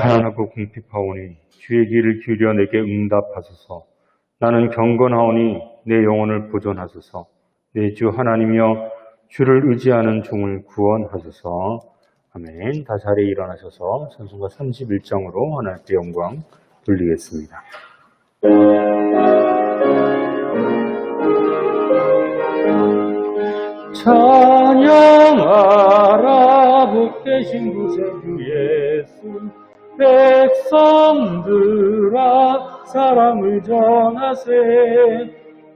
가난하고 궁핍하오니 주의 길을 기울여 내게 응답하소서. 나는 경건하오니 내 영혼을 보존하소서. 내 주 하나님이여 주를 의지하는 종을 구원하소서. 아멘. 다 자리에 일어나셔서 찬송가 31장으로 하나님께 영광 돌리겠습니다. 찬양하라 복되신 구세주 예수. 백성들아 사랑을 전하세.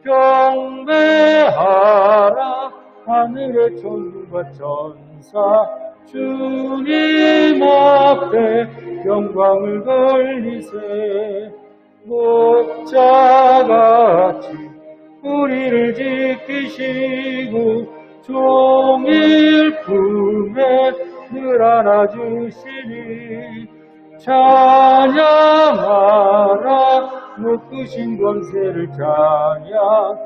경배하라 하늘의 천군과 천사. 주님 앞에 영광을 돌리세. 목자같이 우리를 지키시고 종일 품에 늘 안아주시니. 찬양하라 높으신 권세를 찬양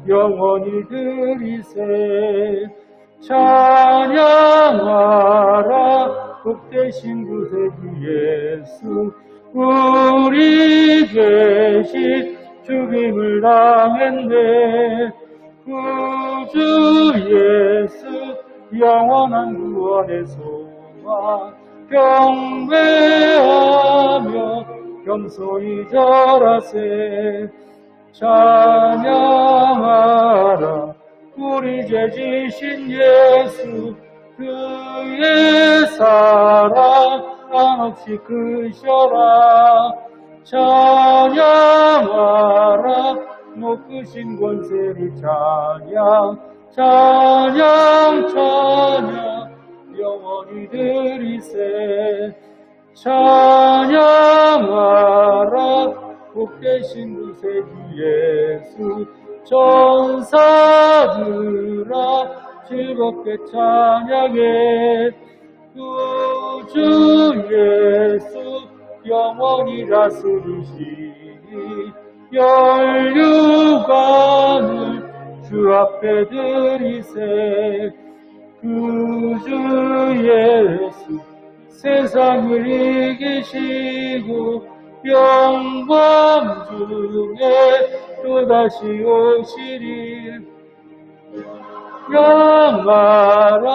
영원히 드리세. 찬양하라 복되신 구세주 예수. 우리 죄식 죽임을 당했네. 구주 예수 영원한 구원의 소망. 경배하며 겸손히 절하세. 찬양하라 우리 죄 지신 예수. 그의 사랑 한없이 크셔라. 찬양하라 높으신 권세를 찬양 영원히 드리세. 찬양하라 복되신 구세주 예수. 천사들아 즐겁게 찬양해. 구주 예수 영원히 다스리시니. 혈육안을 주 앞에 드리세. 구주 예수 세상을 이기시고 영광 중에 또다시 오시리. 영하라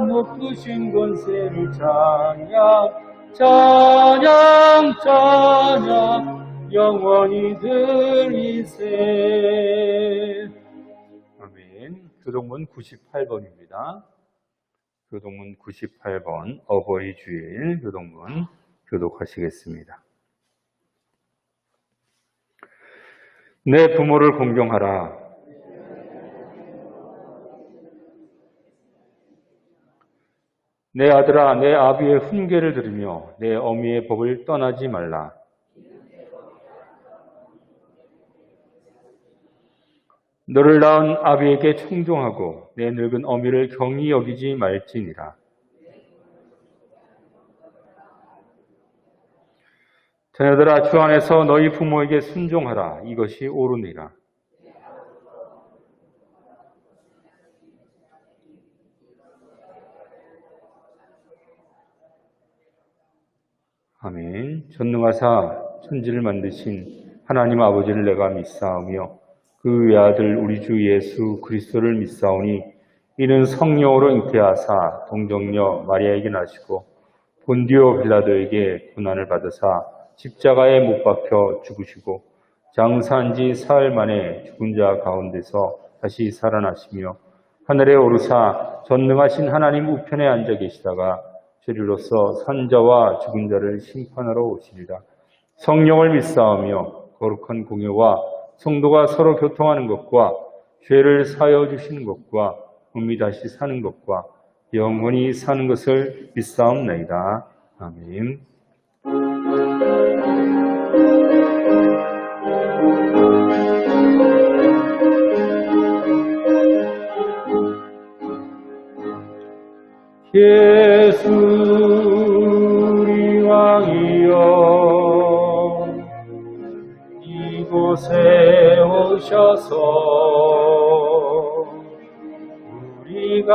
높으신 권세를 찬양 영원히 드리세. 아멘. 교동문 98번입니다. 교동문 98번 어버이 주일 교동문 교독하시겠습니다. 내 부모를 공경하라. 내 아들아 내 아비의 훈계를 들으며 내 어미의 법을 떠나지 말라. 너를 낳은 아비에게 청종하고 내 늙은 어미를 경히 여기지 말지니라. 자녀들아 주 안에서 너희 부모에게 순종하라. 이것이 옳으니라. 아멘. 전능하사 천지를 만드신 하나님 아버지를 내가 믿사오며 그 외아들 우리 주 예수 그리스도를 믿사오니 이는 성령으로 잉태하사 동정녀 마리아에게 나시고 본디오 빌라도에게 고난을 받으사 십자가에 못 박혀 죽으시고 장사한 지 사흘 만에 죽은 자 가운데서 다시 살아나시며 하늘에 오르사 전능하신 하나님 우편에 앉아 계시다가 저리로서 산자와 죽은 자를 심판하러 오시리라. 성령을 믿사오며 거룩한 공예와 성도가 서로 교통하는 것과 죄를 사하여 주시는 것과 몸이 다시 사는 것과 영원히 사는 것을 믿사옵나이다. 아멘. 예수 우리 왕이여 이곳에 오셔서 우리가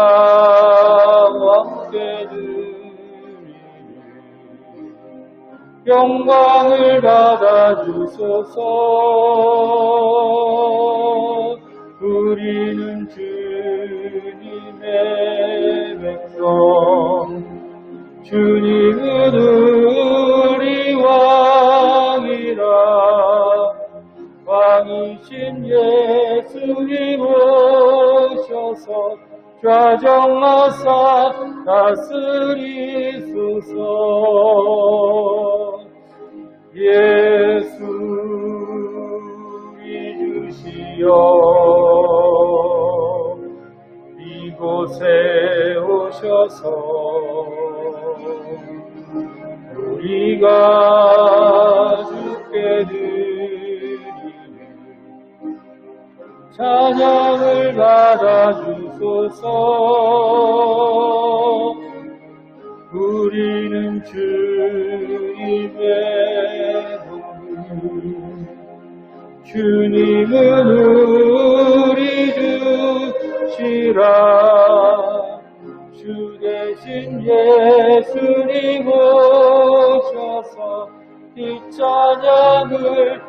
왕되는 영광을 받아주소서. 우리는 주님의 백성, 주님은 우리 왕이라. 왕이신 예수님 오셔서 좌정하사 다스리소서. 예수 우리 주시여 이곳에 오셔서 우리가 주께 드리는 찬양을 받아주소서. 우리는 주님의 동, 주님은 우리 주시라. 주 대신 예수님 오셔서 이 찬양을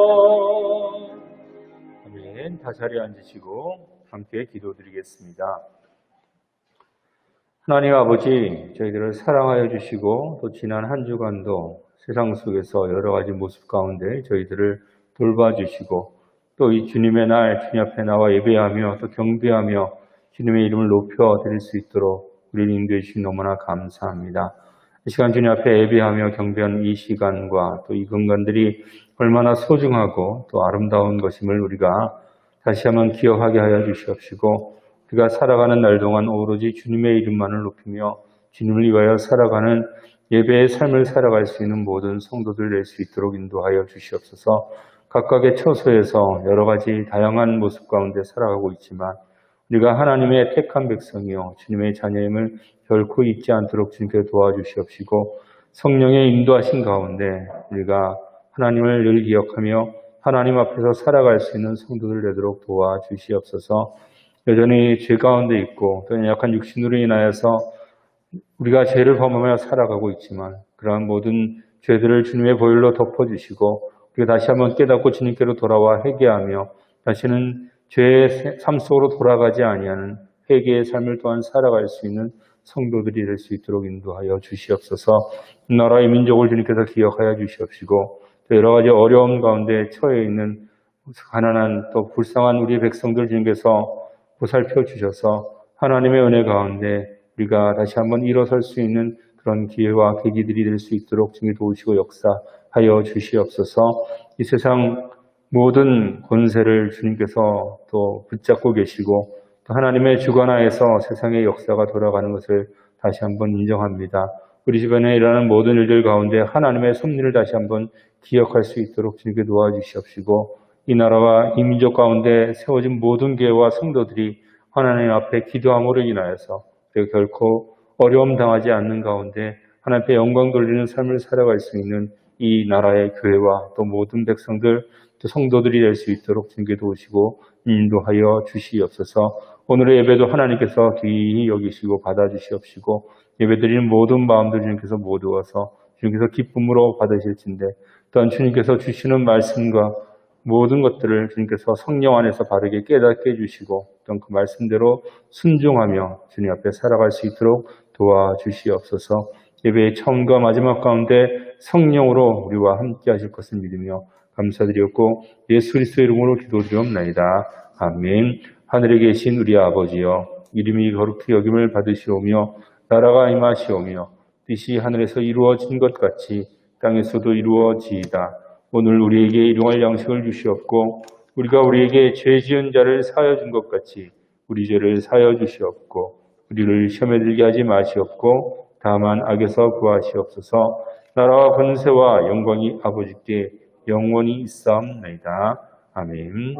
받아주소서. 아멘. 다 자리에 앉으시고 함께 기도드리겠습니다. 하나님 아버지, 저희들을 사랑하여 주시고 또 지난 한 주간도 세상 속에서 여러 가지 모습 가운데 저희들을 돌봐주시고 또 이 주님의 날 주님 앞에 나와 예배하며 또 경배하며 주님의 이름을 높여드릴 수 있도록 우리를 인도해 주신 너무나 감사합니다. 이 시간 주님 앞에 예배하며 경배하는 이 시간과 또 이 공간들이 얼마나 소중하고 또 아름다운 것임을 우리가 다시 한번 기억하게 하여 주시옵시고 우리가 살아가는 날 동안 오로지 주님의 이름만을 높이며 주님을 위하여 살아가는 예배의 삶을 살아갈 수 있는 모든 성도들 될 수 있도록 인도하여 주시옵소서. 각각의 처소에서 여러 가지 다양한 모습 가운데 살아가고 있지만 우리가 하나님의 택한 백성이요 주님의 자녀임을 결코 잊지 않도록 주님께 도와주시옵시고 성령의 인도하신 가운데 우리가 하나님을 늘 기억하며 하나님 앞에서 살아갈 수 있는 성도들 되도록 도와주시옵소서. 여전히 죄 가운데 있고 또 약한 육신으로 인하여서 우리가 죄를 범하며 살아가고 있지만 그러한 모든 죄들을 주님의 보혈로 덮어주시고 우리가 다시 한번 깨닫고 주님께로 돌아와 회개하며 다시는 죄의 삶 속으로 돌아가지 아니하는 회개의 삶을 또한 살아갈 수 있는 성도들이 될 수 있도록 인도하여 주시옵소서. 나라의 민족을 주님께서 기억하여 주시옵시고 또 여러 가지 어려움 가운데 처해 있는 가난한 또 불쌍한 우리 백성들 주님께서 보살펴 주셔서 하나님의 은혜 가운데 우리가 다시 한번 일어설 수 있는 그런 기회와 계기들이 될 수 있도록 주님 도우시고 역사하여 주시옵소서. 이 세상 모든 권세를 주님께서 또 붙잡고 계시고 또 하나님의 주관하에서 세상의 역사가 돌아가는 것을 다시 한번 인정합니다. 우리 주변에 일어나는 모든 일들 가운데 하나님의 섭리를 다시 한번 기억할 수 있도록 주님께 도와주시옵시고 이 나라와 이 민족 가운데 세워진 모든 교회와 성도들이 하나님 앞에 기도함으로 인하여서 결코 어려움 당하지 않는 가운데 하나님 앞에 영광 돌리는 삶을 살아갈 수 있는 이 나라의 교회와 또 모든 백성들 또 성도들이 될 수 있도록 주님께 도우시고 인도하여 주시옵소서. 오늘의 예배도 하나님께서 귀히 여기시고 받아주시옵시고 예배드리는 모든 마음들 주님께서 모두어서 주님께서 기쁨으로 받으실진데 또한 주님께서 주시는 말씀과 모든 것들을 주님께서 성령 안에서 바르게 깨닫게 해주시고 또한 그 말씀대로 순종하며 주님 앞에 살아갈 수 있도록 도와주시옵소서. 예배의 처음과 마지막 가운데 성령으로 우리와 함께 하실 것을 믿으며 감사드렸고 예수 그리스도의 이름으로 기도드리옵나이다. 아멘. 하늘에 계신 우리 아버지여 이름이 거룩히 여김을 받으시오며 나라가 임하시오며 뜻이 하늘에서 이루어진 것 같이 땅에서도 이루어지이다. 오늘 우리에게 일용할 양식을 주시옵고 우리가 우리에게 죄 지은 자를 사하여 준 것 같이 우리 죄를 사하여 주시옵고 우리를 시험에 들게 하지 마시옵고 다만 악에서 구하시옵소서. 나라와 권세와 영광이 아버지께 영원히 있사옵나이다. 아멘.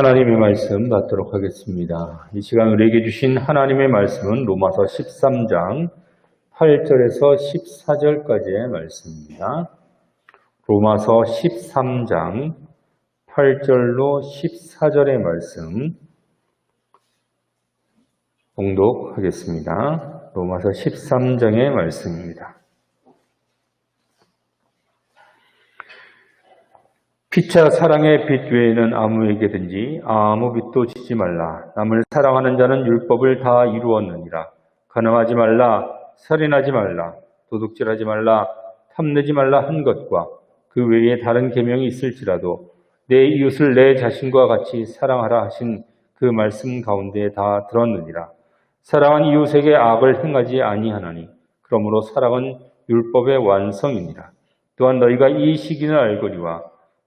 하나님의 말씀 받도록 하겠습니다. 이 시간 우리에게 주신 하나님의 말씀은 로마서 13장 8절에서 14절까지의 말씀입니다. 로마서 13장 8절로 14절의 말씀 봉독하겠습니다. 로마서 13장의 말씀입니다. 피차 사랑의 빛 외에는 아무에게든지 아무 빛도 지지 말라. 남을 사랑하는 자는 율법을 다 이루었느니라. 간음하지 말라, 살인하지 말라, 도둑질하지 말라, 탐내지 말라 한 것과 그 외에 다른 계명이 있을지라도 내 이웃을 내 자신과 같이 사랑하라 하신 그 말씀 가운데 다 들었느니라. 사랑은 이웃에게 악을 행하지 아니하나니 그러므로 사랑은 율법의 완성이니라. 또한 너희가 이 시기는 알거니와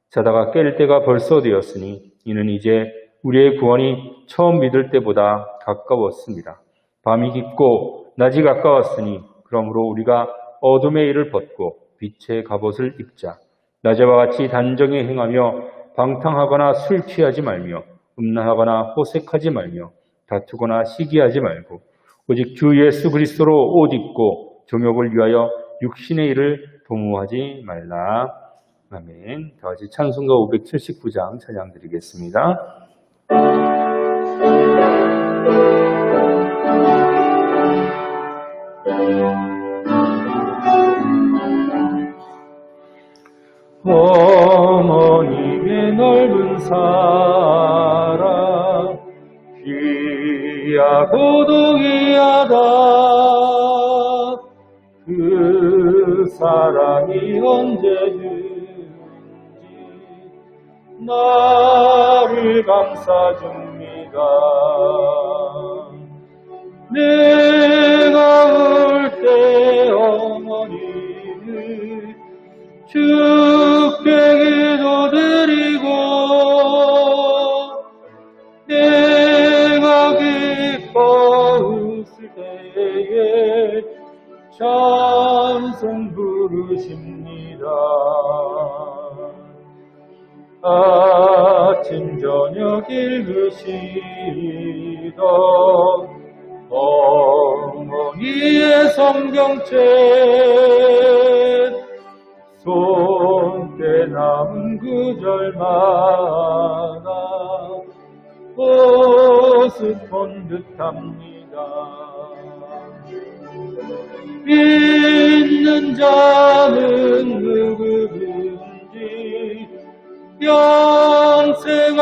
자다가 깰 때가 벌써 되었으니 이는 이제 우리의 구원이 처음 믿을 때보다 가까웠습니다. 밤이 깊고 낮이 가까웠으니 그러므로 우리가 어둠의 일을 벗고 빛의 갑옷을 입자. 낮에와 같이 단정히 행하며 방탕하거나 술 취하지 말며 음란하거나 호색하지 말며 다투거나 시기하지 말고 오직 주 예수 그리스도로 옷 입고 정욕을 위하여 육신의 일을 도모하지 말라. 아멘. 다 같이 찬송가 579장 찬양 드리겠습니다. 어머님의 넓은 사랑 귀하고 동의하다 그 사랑이 언제든지 나를 감싸줍니다. 내가 올 때 어머니를 주께 기도드리고 내가 기뻐 웃을 때에 찬송 부르십니다. 아침 저녁 읽으시던 어머니의 성경책 손때 남은 구절마다 보습한 듯합니다. 믿는 자는 누구든지 영생을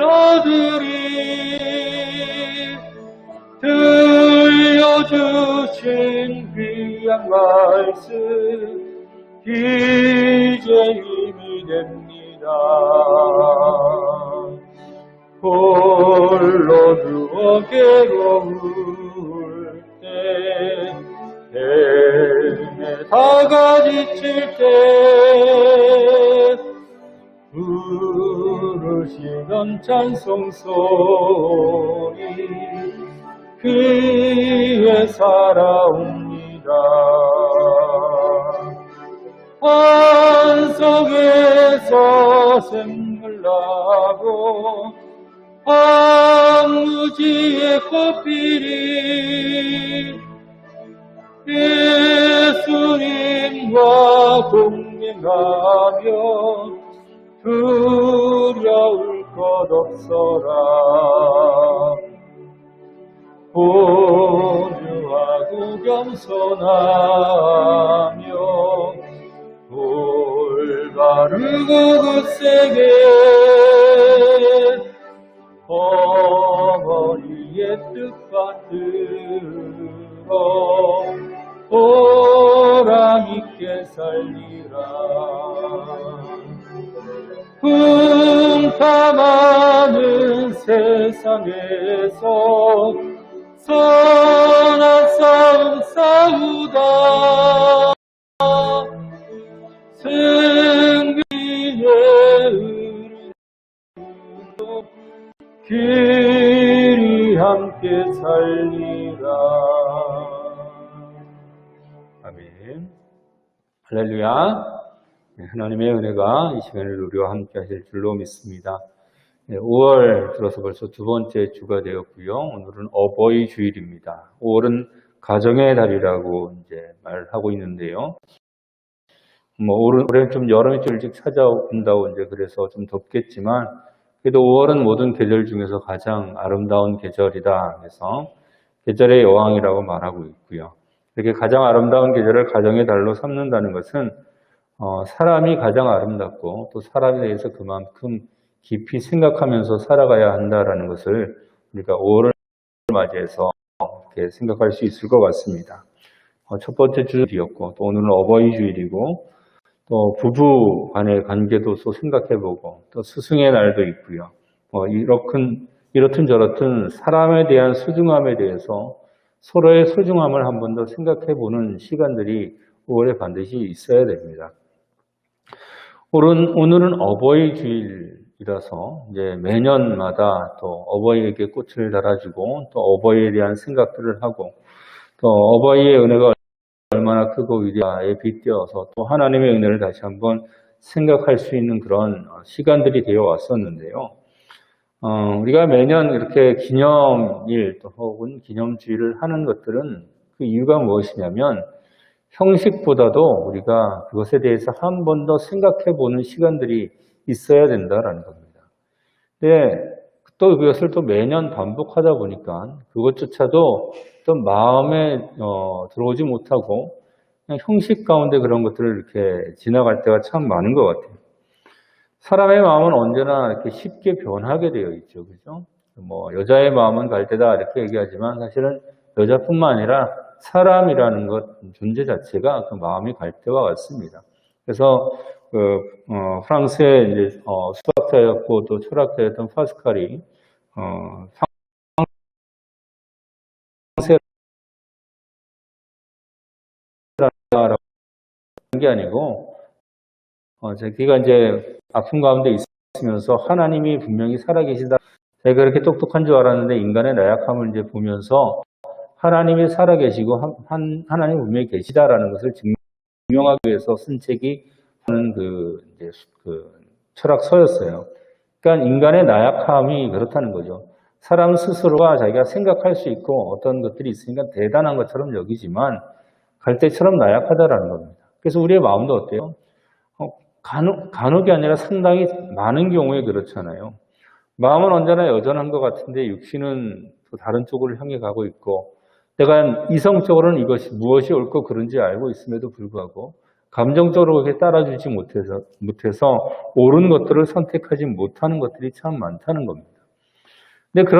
얻으리. 들려주신 귀한 말씀 이제 힘이 됩니다. 홀로 누워 괴로울 때 뱀에 다가 지칠 때 부르시던 찬송 소리 귀에 살아옵니다. 환석에서 샘물나고 황무지에 꽃피리 예수님과 동행하며 두려울 것 없어라. 온유하고 겸손하며 올바르고 굳세게 어머니의 뜻받들어 보람있게 살리라. 풍파많은 세상에서 선한 싸움 싸우다 승리의 흐름으로 길이 함께 살리라. 아멘. 할렐루야. 하나님의 은혜가 이 시간을 우리와 함께 하실 줄로 믿습니다. 5월 들어서 벌써 두 번째 주가 되었고요. 오늘은 어버이 주일입니다. 5월은 가정의 달이라고 이제 말하고 있는데요. 올해는 좀 여름이 좀 일찍 찾아온다고 이제 그래서 좀 덥겠지만, 그래도 5월은 모든 계절 중에서 가장 아름다운 계절이다 해서 계절의 여왕이라고 말하고 있고요. 이렇게 가장 아름다운 계절을 가정의 달로 삼는다는 것은 사람이 가장 아름답고 또 사람에 대해서 그만큼 깊이 생각하면서 살아가야 한다라는 것을 우리가 5월을 맞이해서 이렇게 생각할 수 있을 것 같습니다. 첫 번째 주일이었고 또 오늘은 어버이 주일이고 또 부부 간의 관계도 또 생각해보고 또 스승의 날도 있고요. 이렇든 저렇든 사람에 대한 소중함에 대해서 서로의 소중함을 한 번 더 생각해보는 시간들이 5월에 반드시 있어야 됩니다. 오늘은 어버이 주일이라서 이제 매년마다 또 어버이에게 꽃을 달아주고 또 어버이에 대한 생각들을 하고 또 어버이의 은혜가 얼마나 크고 위대하에 빗대어서 또 하나님의 은혜를 다시 한번 생각할 수 있는 그런 시간들이 되어 왔었는데요. 우리가 매년 이렇게 기념일 또 혹은 기념주일을 하는 것들은 그 이유가 무엇이냐면 형식보다도 우리가 그것에 대해서 한 번 더 생각해 보는 시간들이 있어야 된다라는 겁니다. 근데 또 그것을 또 매년 반복하다 보니까 그것조차도 또 마음에 들어오지 못하고 그냥 형식 가운데 그런 것들을 이렇게 지나갈 때가 참 많은 것 같아요. 사람의 마음은 언제나 이렇게 쉽게 변하게 되어 있죠. 그죠? 여자의 마음은 갈대다 이렇게 얘기하지만 사실은 여자뿐만 아니라 사람이라는 것, 존재 자체가 그 마음이 갈 때와 같습니다. 그래서, 프랑스의 이제, 수학자였고 또 철학자였던 파스칼이, 상세라는 게 아니고, 자기가 이제 아픈 가운데 있으면서 하나님이 분명히 살아계시다. 제가 그렇게 똑똑한 줄 알았는데 인간의 나약함을 이제 보면서 하나님이 살아계시고 하나님 분명히 계시다라는 것을 증명하기 위해서 쓴 책이 하는 그 철학서였어요. 그러니까 인간의 나약함이 그렇다는 거죠. 사람 스스로가 자기가 생각할 수 있고 어떤 것들이 있으니까 대단한 것처럼 여기지만 갈대처럼 나약하다라는 겁니다. 그래서 우리의 마음도 어때요? 간혹이 아니라 상당히 많은 경우에 그렇잖아요. 마음은 언제나 여전한 것 같은데 육신은 또 다른 쪽으로 향해 가고 있고 내가 이성적으로는 이것이 무엇이 옳고 그른지 알고 있음에도 불구하고 감정적으로 그렇게 따라주지 못해서 옳은 것들을 선택하지 못하는 것들이 참 많다는 겁니다. 근데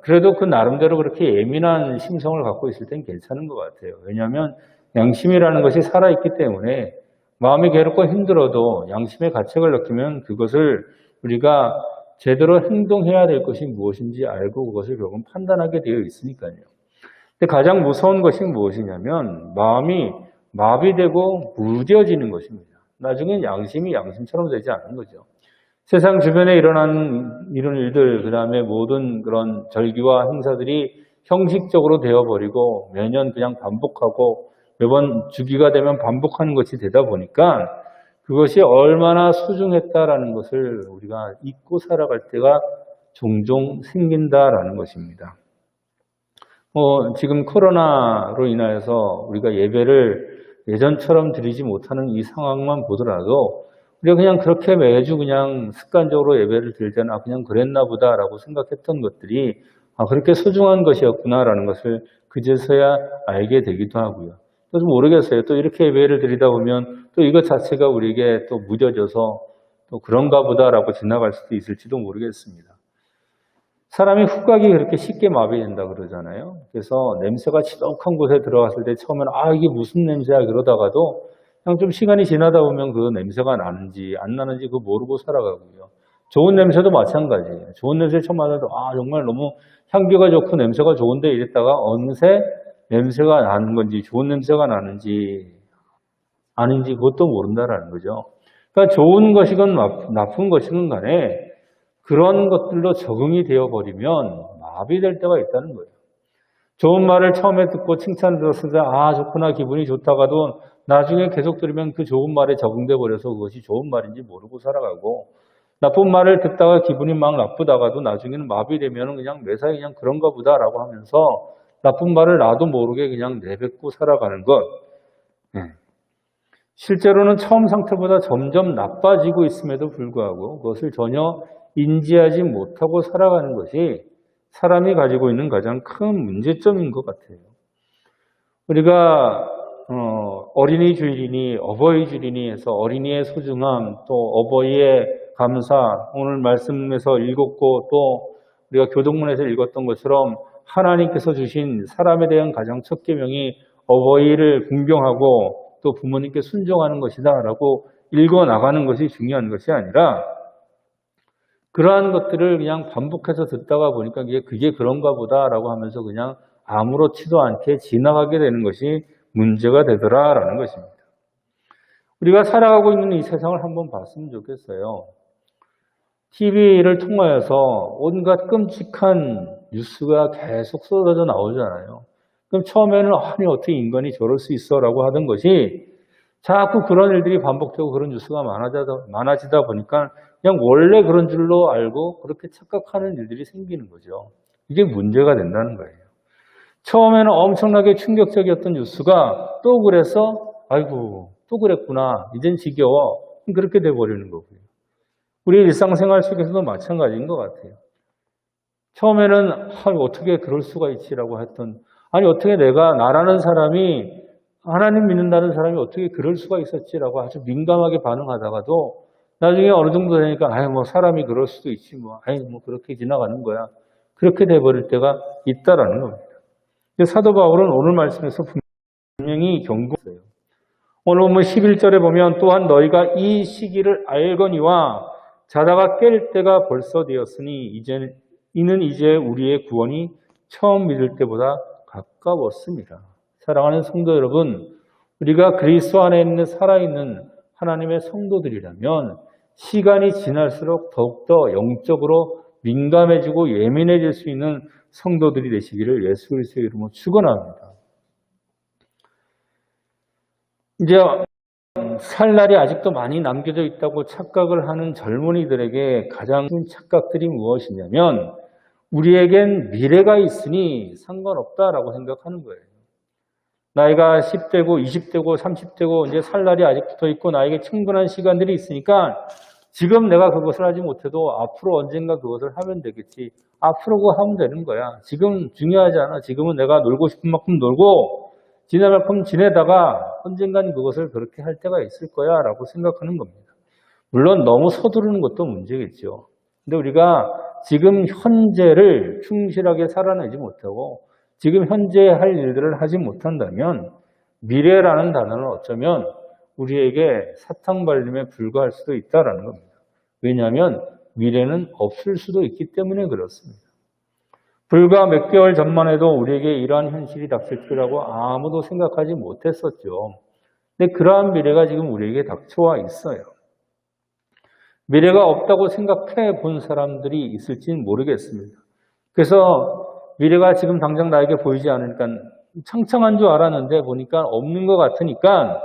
그래도 그 나름대로 그렇게 예민한 심성을 갖고 있을 땐 괜찮은 것 같아요. 왜냐하면 양심이라는 것이 살아있기 때문에 마음이 괴롭고 힘들어도 양심의 가책을 느끼면 그것을 우리가 제대로 행동해야 될 것이 무엇인지 알고 그것을 결국은 판단하게 되어 있으니까요. 근데 가장 무서운 것이 무엇이냐면 마음이 마비되고 무뎌지는 것입니다. 나중엔 양심이 양심처럼 되지 않는 거죠. 세상 주변에 일어난 이런 일들, 그 다음에 모든 그런 절기와 행사들이 형식적으로 되어버리고 매년 그냥 반복하고 매번 주기가 되면 반복하는 것이 되다 보니까 그것이 얼마나 소중했다라는 것을 우리가 잊고 살아갈 때가 종종 생긴다라는 것입니다. 지금 코로나로 인하여서 우리가 예배를 예전처럼 드리지 못하는 이 상황만 보더라도 우리가 그냥 그렇게 매주 그냥 습관적으로 예배를 드릴 때는 그냥 그랬나 보다라고 생각했던 것들이 그렇게 소중한 것이었구나라는 것을 그제서야 알게 되기도 하고요. 또 좀 모르겠어요. 또 이렇게 예배를 드리다 보면 또 이것 자체가 우리에게 또 무뎌져서 또 그런가 보다라고 지나갈 수도 있을지도 모르겠습니다. 사람이 후각이 그렇게 쉽게 마비된다 그러잖아요. 그래서 냄새가 지독한 곳에 들어갔을 때 처음에는 이게 무슨 냄새야 그러다가도 그냥 좀 시간이 지나다 보면 그 냄새가 나는지 안 나는지 그거 모르고 살아가고요. 좋은 냄새도 마찬가지예요. 좋은 냄새 처음 맡아도 정말 너무 향기가 좋고 냄새가 좋은데 이랬다가 어느새 냄새가 나는 건지 좋은 냄새가 나는지 아닌지 그것도 모른다라는 거죠. 그러니까 좋은 것이건 나쁜 것이건 간에 그런 것들로 적응이 되어버리면 마비될 때가 있다는 거예요. 좋은 말을 처음에 듣고 칭찬을 들었을 때 좋구나 기분이 좋다가도 나중에 계속 들으면 그 좋은 말에 적응돼 버려서 그것이 좋은 말인지 모르고 살아가고 나쁜 말을 듣다가 기분이 막 나쁘다가도 나중에는 마비되면 그냥 매사에 그냥 그런가 보다라고 하면서 나쁜 말을 나도 모르게 그냥 내뱉고 살아가는 것. 실제로는 처음 상태보다 점점 나빠지고 있음에도 불구하고 그것을 전혀 인지하지 못하고 살아가는 것이 사람이 가지고 있는 가장 큰 문제점인 것 같아요. 우리가 어린이 주일이니 어버이 주일이니 해서 어린이의 소중함, 또 어버이의 감사, 오늘 말씀에서 읽었고 또 우리가 교동문에서 읽었던 것처럼 하나님께서 주신 사람에 대한 가장 첫 계명이 어버이를 궁경하고 또 부모님께 순종하는 것이다라고 읽어나가는 것이 중요한 것이 아니라 그러한 것들을 그냥 반복해서 듣다가 보니까 그게 그런가 보다라고 하면서 그냥 아무렇지도 않게 지나가게 되는 것이 문제가 되더라라는 것입니다. 우리가 살아가고 있는 이 세상을 한번 봤으면 좋겠어요. TV를 통하여서 온갖 끔찍한 뉴스가 계속 쏟아져 나오잖아요. 그럼 처음에는 아니 어떻게 인간이 저럴 수 있어라고 하던 것이 자꾸 그런 일들이 반복되고 그런 뉴스가 많아지다 보니까 그냥 원래 그런 줄로 알고 그렇게 착각하는 일들이 생기는 거죠. 이게 문제가 된다는 거예요. 처음에는 엄청나게 충격적이었던 뉴스가 또 그래서 아이고 또 그랬구나 이젠 지겨워 그렇게 돼버리는 거고요. 우리 일상생활 속에서도 마찬가지인 것 같아요. 처음에는 어떻게 그럴 수가 있지라고 했던 아니 어떻게 나라는 사람이 하나님 믿는다는 사람이 어떻게 그럴 수가 있었지라고 아주 민감하게 반응하다가도 나중에 어느 정도 되니까 뭐 사람이 그럴 수도 있지 뭐 그렇게 지나가는 거야. 그렇게 돼버릴 때가 있다라는 겁니다. 사도 바울은 오늘 말씀에서 분명히 경고했어요. 오늘 보면 11절에 보면 또한 너희가 이 시기를 알거니와 자다가 깰 때가 벌써 되었으니 이는 이제 우리의 구원이 처음 믿을 때보다 가까웠습니다. 사랑하는 성도 여러분, 우리가 그리스도 안에 있는 살아있는 하나님의 성도들이라면 시간이 지날수록 더욱더 영적으로 민감해지고 예민해질 수 있는 성도들이 되시기를 예수 그리스도의 이름으로 축원합니다. 이제 살 날이 아직도 많이 남겨져 있다고 착각을 하는 젊은이들에게 가장 큰 착각들이 무엇이냐면 우리에겐 미래가 있으니 상관없다라고 생각하는 거예요. 나이가 10대고 20대고 30대고 이제 살 날이 아직도 더 있고 나에게 충분한 시간들이 있으니까 지금 내가 그것을 하지 못해도 앞으로 언젠가 그것을 하면 되겠지. 앞으로 그거 하면 되는 거야. 지금 중요하지 않아. 지금은 내가 놀고 싶은 만큼 놀고 지낼 만큼 지내다가 언젠간 그것을 그렇게 할 때가 있을 거야 라고 생각하는 겁니다. 물론 너무 서두르는 것도 문제겠죠. 근데 우리가 지금 현재를 충실하게 살아내지 못하고 지금 현재 할 일들을 하지 못한다면 미래라는 단어는 어쩌면 우리에게 사탕발림에 불과할 수도 있다는 겁니다. 왜냐하면 미래는 없을 수도 있기 때문에 그렇습니다. 불과 몇 개월 전만 해도 우리에게 이러한 현실이 닥칠 거라고 아무도 생각하지 못했었죠. 근데 그러한 미래가 지금 우리에게 닥쳐와 있어요. 미래가 없다고 생각해 본 사람들이 있을지는 모르겠습니다. 그래서 미래가 지금 당장 나에게 보이지 않으니까 창창한 줄 알았는데 보니까 없는 것 같으니까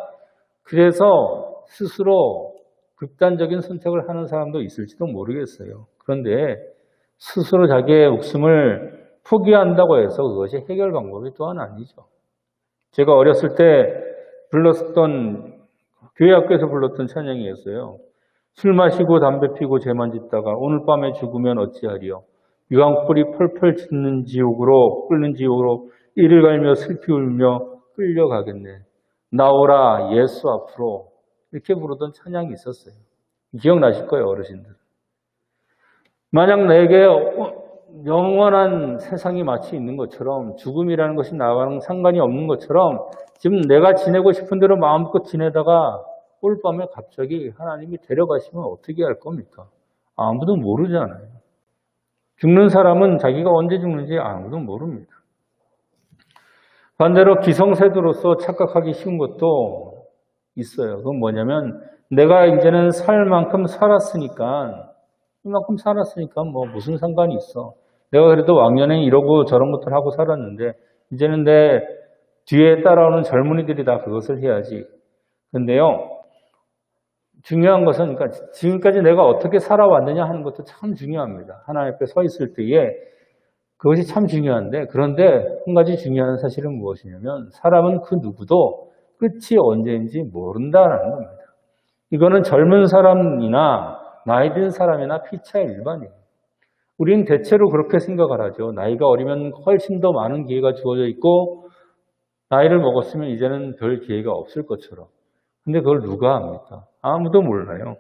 그래서 스스로 극단적인 선택을 하는 사람도 있을지도 모르겠어요. 그런데 스스로 자기의 목숨을 포기한다고 해서 그것이 해결 방법이 또한 아니죠. 제가 어렸을 때 불렀던 교회 학교에서 불렀던 찬양이었어요. 술 마시고 담배 피고 죄만 짓다가 오늘 밤에 죽으면 어찌하리요. 유황불이 펄펄 짖는 지옥으로 끓는 지옥으로 이를 갈며 슬피 울며 끌려가겠네. 나오라 예수 앞으로 이렇게 부르던 찬양이 있었어요. 기억나실 거예요, 어르신들. 만약 내게 영원한 세상이 마치 있는 것처럼 죽음이라는 것이 나와는 상관이 없는 것처럼 지금 내가 지내고 싶은 대로 마음껏 지내다가 올밤에 갑자기 하나님이 데려가시면 어떻게 할 겁니까? 아무도 모르잖아요. 죽는 사람은 자기가 언제 죽는지 아무도 모릅니다. 반대로 기성세대로서 착각하기 쉬운 것도 있어요. 그건 뭐냐면 내가 이제는 살 만큼 살았으니까 이만큼 살았으니까 뭐 무슨 상관이 있어. 내가 그래도 왕년에 이러고 저런 것들 하고 살았는데 이제는 내 뒤에 따라오는 젊은이들이 다 그것을 해야지. 근데요. 중요한 것은 그러니까 지금까지 내가 어떻게 살아왔느냐 하는 것도 참 중요합니다. 하나님 앞에 서 있을 때에 그것이 참 중요한데 그런데 한 가지 중요한 사실은 무엇이냐면 사람은 그 누구도 끝이 언제인지 모른다라는 겁니다. 이거는 젊은 사람이나 나이 든 사람이나 피차의 일반이에요. 우리는 대체로 그렇게 생각을 하죠. 나이가 어리면 훨씬 더 많은 기회가 주어져 있고 나이를 먹었으면 이제는 별 기회가 없을 것처럼. 근데 그걸 누가 합니까? 아무도 몰라요.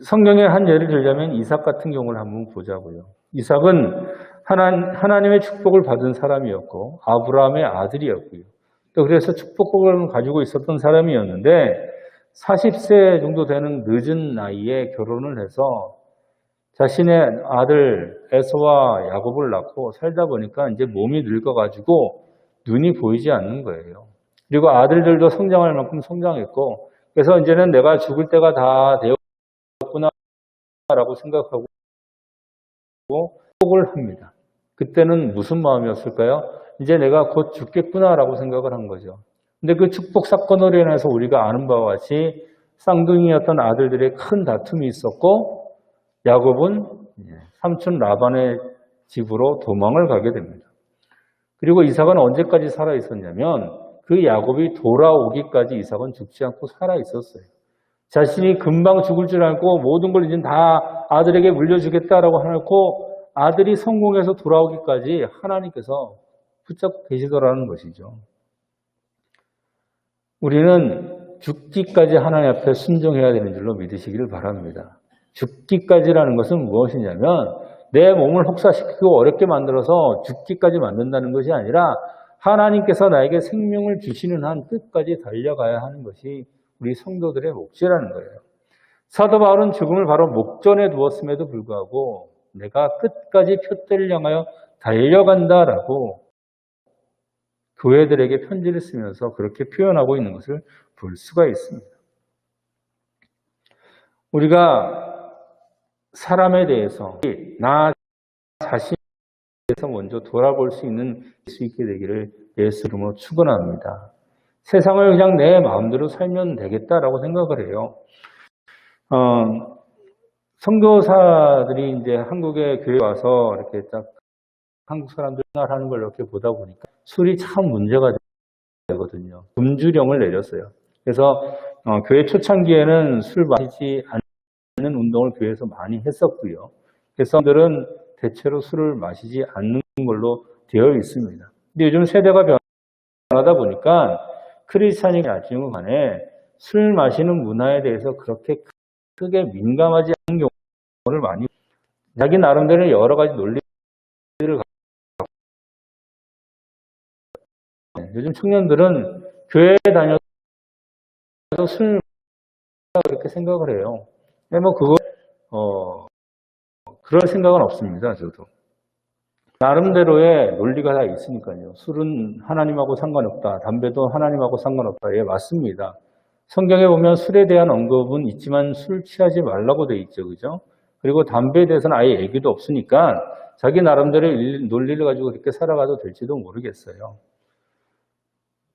성경의 한 예를 들자면 이삭 같은 경우를 한번 보자고요. 이삭은 하나님의 축복을 받은 사람이었고 아브라함의 아들이었고요. 또 그래서 축복을 가지고 있었던 사람이었는데 40세 정도 되는 늦은 나이에 결혼을 해서 자신의 아들 에서와 야곱을 낳고 살다 보니까 이제 몸이 늙어가지고 눈이 보이지 않는 거예요. 그리고 아들들도 성장할 만큼 성장했고 그래서 이제는 내가 죽을 때가 다 되었구나라고 생각하고 축복을 합니다. 그때는 무슨 마음이었을까요? 이제 내가 곧 죽겠구나라고 생각을 한 거죠. 근데 그 축복 사건으로 인해서 우리가 아는 바와 같이 쌍둥이였던 아들들의 큰 다툼이 있었고 야곱은 삼촌 라반의 집으로 도망을 가게 됩니다. 그리고 이삭은 언제까지 살아 있었냐면 그 야곱이 돌아오기까지 이삭은 죽지 않고 살아 있었어요. 자신이 금방 죽을 줄 알고 모든 걸 이제 다 아들에게 물려주겠다라고 해놓고 아들이 성공해서 돌아오기까지 하나님께서 붙잡고 계시더라는 것이죠. 우리는 죽기까지 하나님 앞에 순종해야 되는 줄로 믿으시기를 바랍니다. 죽기까지라는 것은 무엇이냐면 내 몸을 혹사시키고 어렵게 만들어서 죽기까지 만든다는 것이 아니라 하나님께서 나에게 생명을 주시는 한 끝까지 달려가야 하는 것이 우리 성도들의 몫이라는 거예요. 사도 바울은 죽음을 바로 목전에 두었음에도 불구하고 내가 끝까지 표대를 향하여 달려간다라고 교회들에게 편지를 쓰면서 그렇게 표현하고 있는 것을 볼 수가 있습니다. 우리가 사람에 대해서 나 자신에 대해서 먼저 돌아볼 수 있게 되기를 예수 이름으로 축원합니다. 세상을 그냥 내 마음대로 살면 되겠다라고 생각을 해요. 선교사들이 이제 한국에 교회 와서 이렇게 딱 한국 사람들 생활하는 걸 이렇게 보다 보니까 술이 참 문제가 되거든요. 금주령을 내렸어요. 그래서 교회 초창기에는 술 마시지 않는 운동을 교회에서 많이 했었고요. 그래서 사람들은 대체로 술을 마시지 않는 걸로 되어 있습니다. 근데 요즘 세대가 변하다 보니까 크리스찬이 아직은 간에 술 마시는 문화에 대해서 그렇게 크게 민감하지 않은 경우를 많이 자기 나름대로 여러 가지 논리를 요즘 청년들은 교회에 다녀서 술 그렇게 생각을 해요. 근데 뭐 그거 그럴 생각은 없습니다. 저도 나름대로의 논리가 다 있으니까요. 술은 하나님하고 상관없다. 담배도 하나님하고 상관없다. 예, 맞습니다. 성경에 보면 술에 대한 언급은 있지만 술 취하지 말라고 돼 있죠. 그죠? 그리고 담배에 대해서는 아예 얘기도 없으니까 자기 나름대로의 논리를 가지고 그렇게 살아가도 될지도 모르겠어요.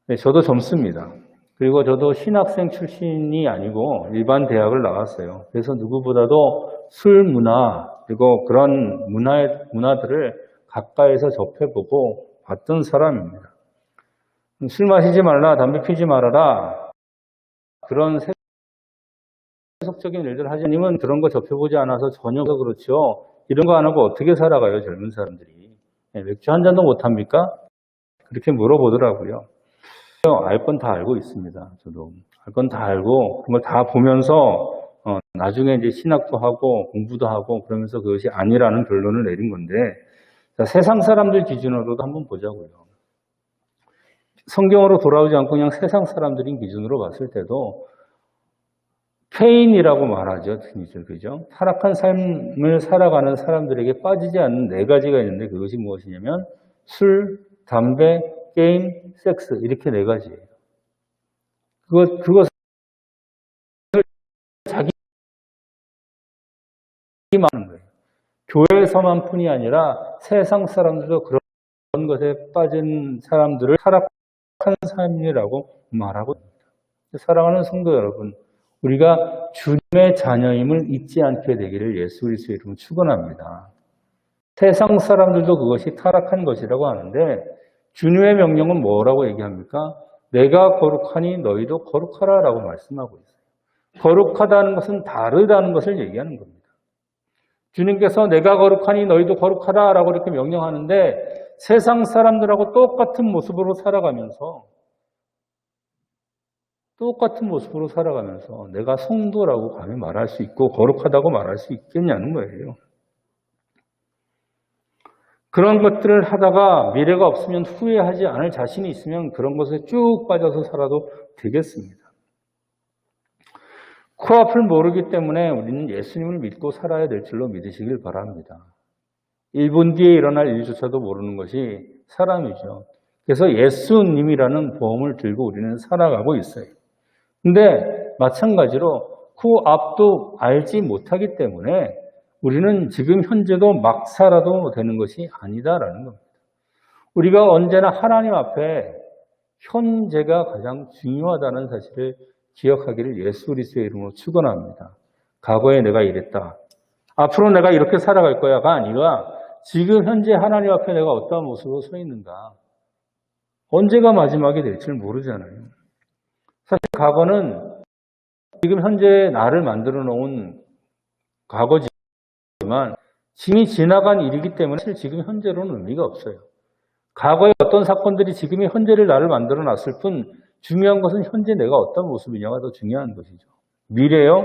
네, 저도 젊습니다. 그리고 저도 신학생 출신이 아니고 일반 대학을 나왔어요. 그래서 누구보다도 술 문화 그리고 그런 문화들을 가까이서 접해보고 봤던 사람입니다. 술 마시지 말라, 담배 피지 말아라 그런 세속적인 일들 하자님은 그런 거 접해보지 않아서 전혀 그렇죠. 이런 거 안 하고 어떻게 살아가요, 젊은 사람들이. 네, 맥주 한 잔도 못합니까? 그렇게 물어보더라고요. 알 건 다 알고 있습니다. 저도 알 건 다 알고 그걸 다 보면서 나중에 이제 신학도 하고 공부도 하고 그러면서 그것이 아니라는 결론을 내린 건데 자, 세상 사람들 기준으로도 한번 보자고요. 성경으로 돌아오지 않고 그냥 세상 사람들인 기준으로 봤을 때도 페인이라고 말하죠. 그죠? 타락한 삶을 살아가는 사람들에게 빠지지 않는 네 가지가 있는데 그것이 무엇이냐면 술, 담배, 게임, 섹스 이렇게 네 가지예요. 그것을 자기 하는 거예요. 교회에서만 뿐이 아니라 세상 사람들도 그런 것에 빠진 사람들을 타락한 삶이라고 말하고 있습니다. 사랑하는 성도 여러분, 우리가 주님의 자녀임을 잊지 않게 되기를 예수 그리스도의 이름으로 축원합니다. 세상 사람들도 그것이 타락한 것이라고 하는데 주님의 명령은 뭐라고 얘기합니까? 내가 거룩하니 너희도 거룩하라라고 말씀하고 있어요. 거룩하다는 것은 다르다는 것을 얘기하는 겁니다. 주님께서 내가 거룩하니 너희도 거룩하라라고 이렇게 명령하는데 세상 사람들하고 똑같은 모습으로 살아가면서 내가 성도라고 감히 말할 수 있고 거룩하다고 말할 수 있겠냐는 거예요. 그런 것들을 하다가 미래가 없으면 후회하지 않을 자신이 있으면 그런 것에 쭉 빠져서 살아도 되겠습니다. 코앞을 모르기 때문에 우리는 예수님을 믿고 살아야 될 줄로 믿으시길 바랍니다. 1분 뒤에 일어날 일조차도 모르는 것이 사람이죠. 그래서 예수님이라는 보험을 들고 우리는 살아가고 있어요. 근데 마찬가지로 코앞도 알지 못하기 때문에 우리는 지금 현재도 막 살아도 되는 것이 아니다라는 겁니다. 우리가 언제나 하나님 앞에 현재가 가장 중요하다는 사실을 기억하기를 예수 그리스도의 이름으로 축원합니다. 과거에 내가 이랬다. 앞으로 내가 이렇게 살아갈 거야가 아니라 지금 현재 하나님 앞에 내가 어떠한 모습으로 서 있는가. 언제가 마지막이 될지 모르잖아요. 사실 과거는 지금 현재 나를 만들어 놓은 과거지만 이미 지나간 일이기 때문에 사실 지금 현재로는 의미가 없어요. 과거에 어떤 사건들이 지금의 현재를 나를 만들어 놨을 뿐 중요한 것은 현재 내가 어떤 모습이냐가 더 중요한 것이죠. 미래요?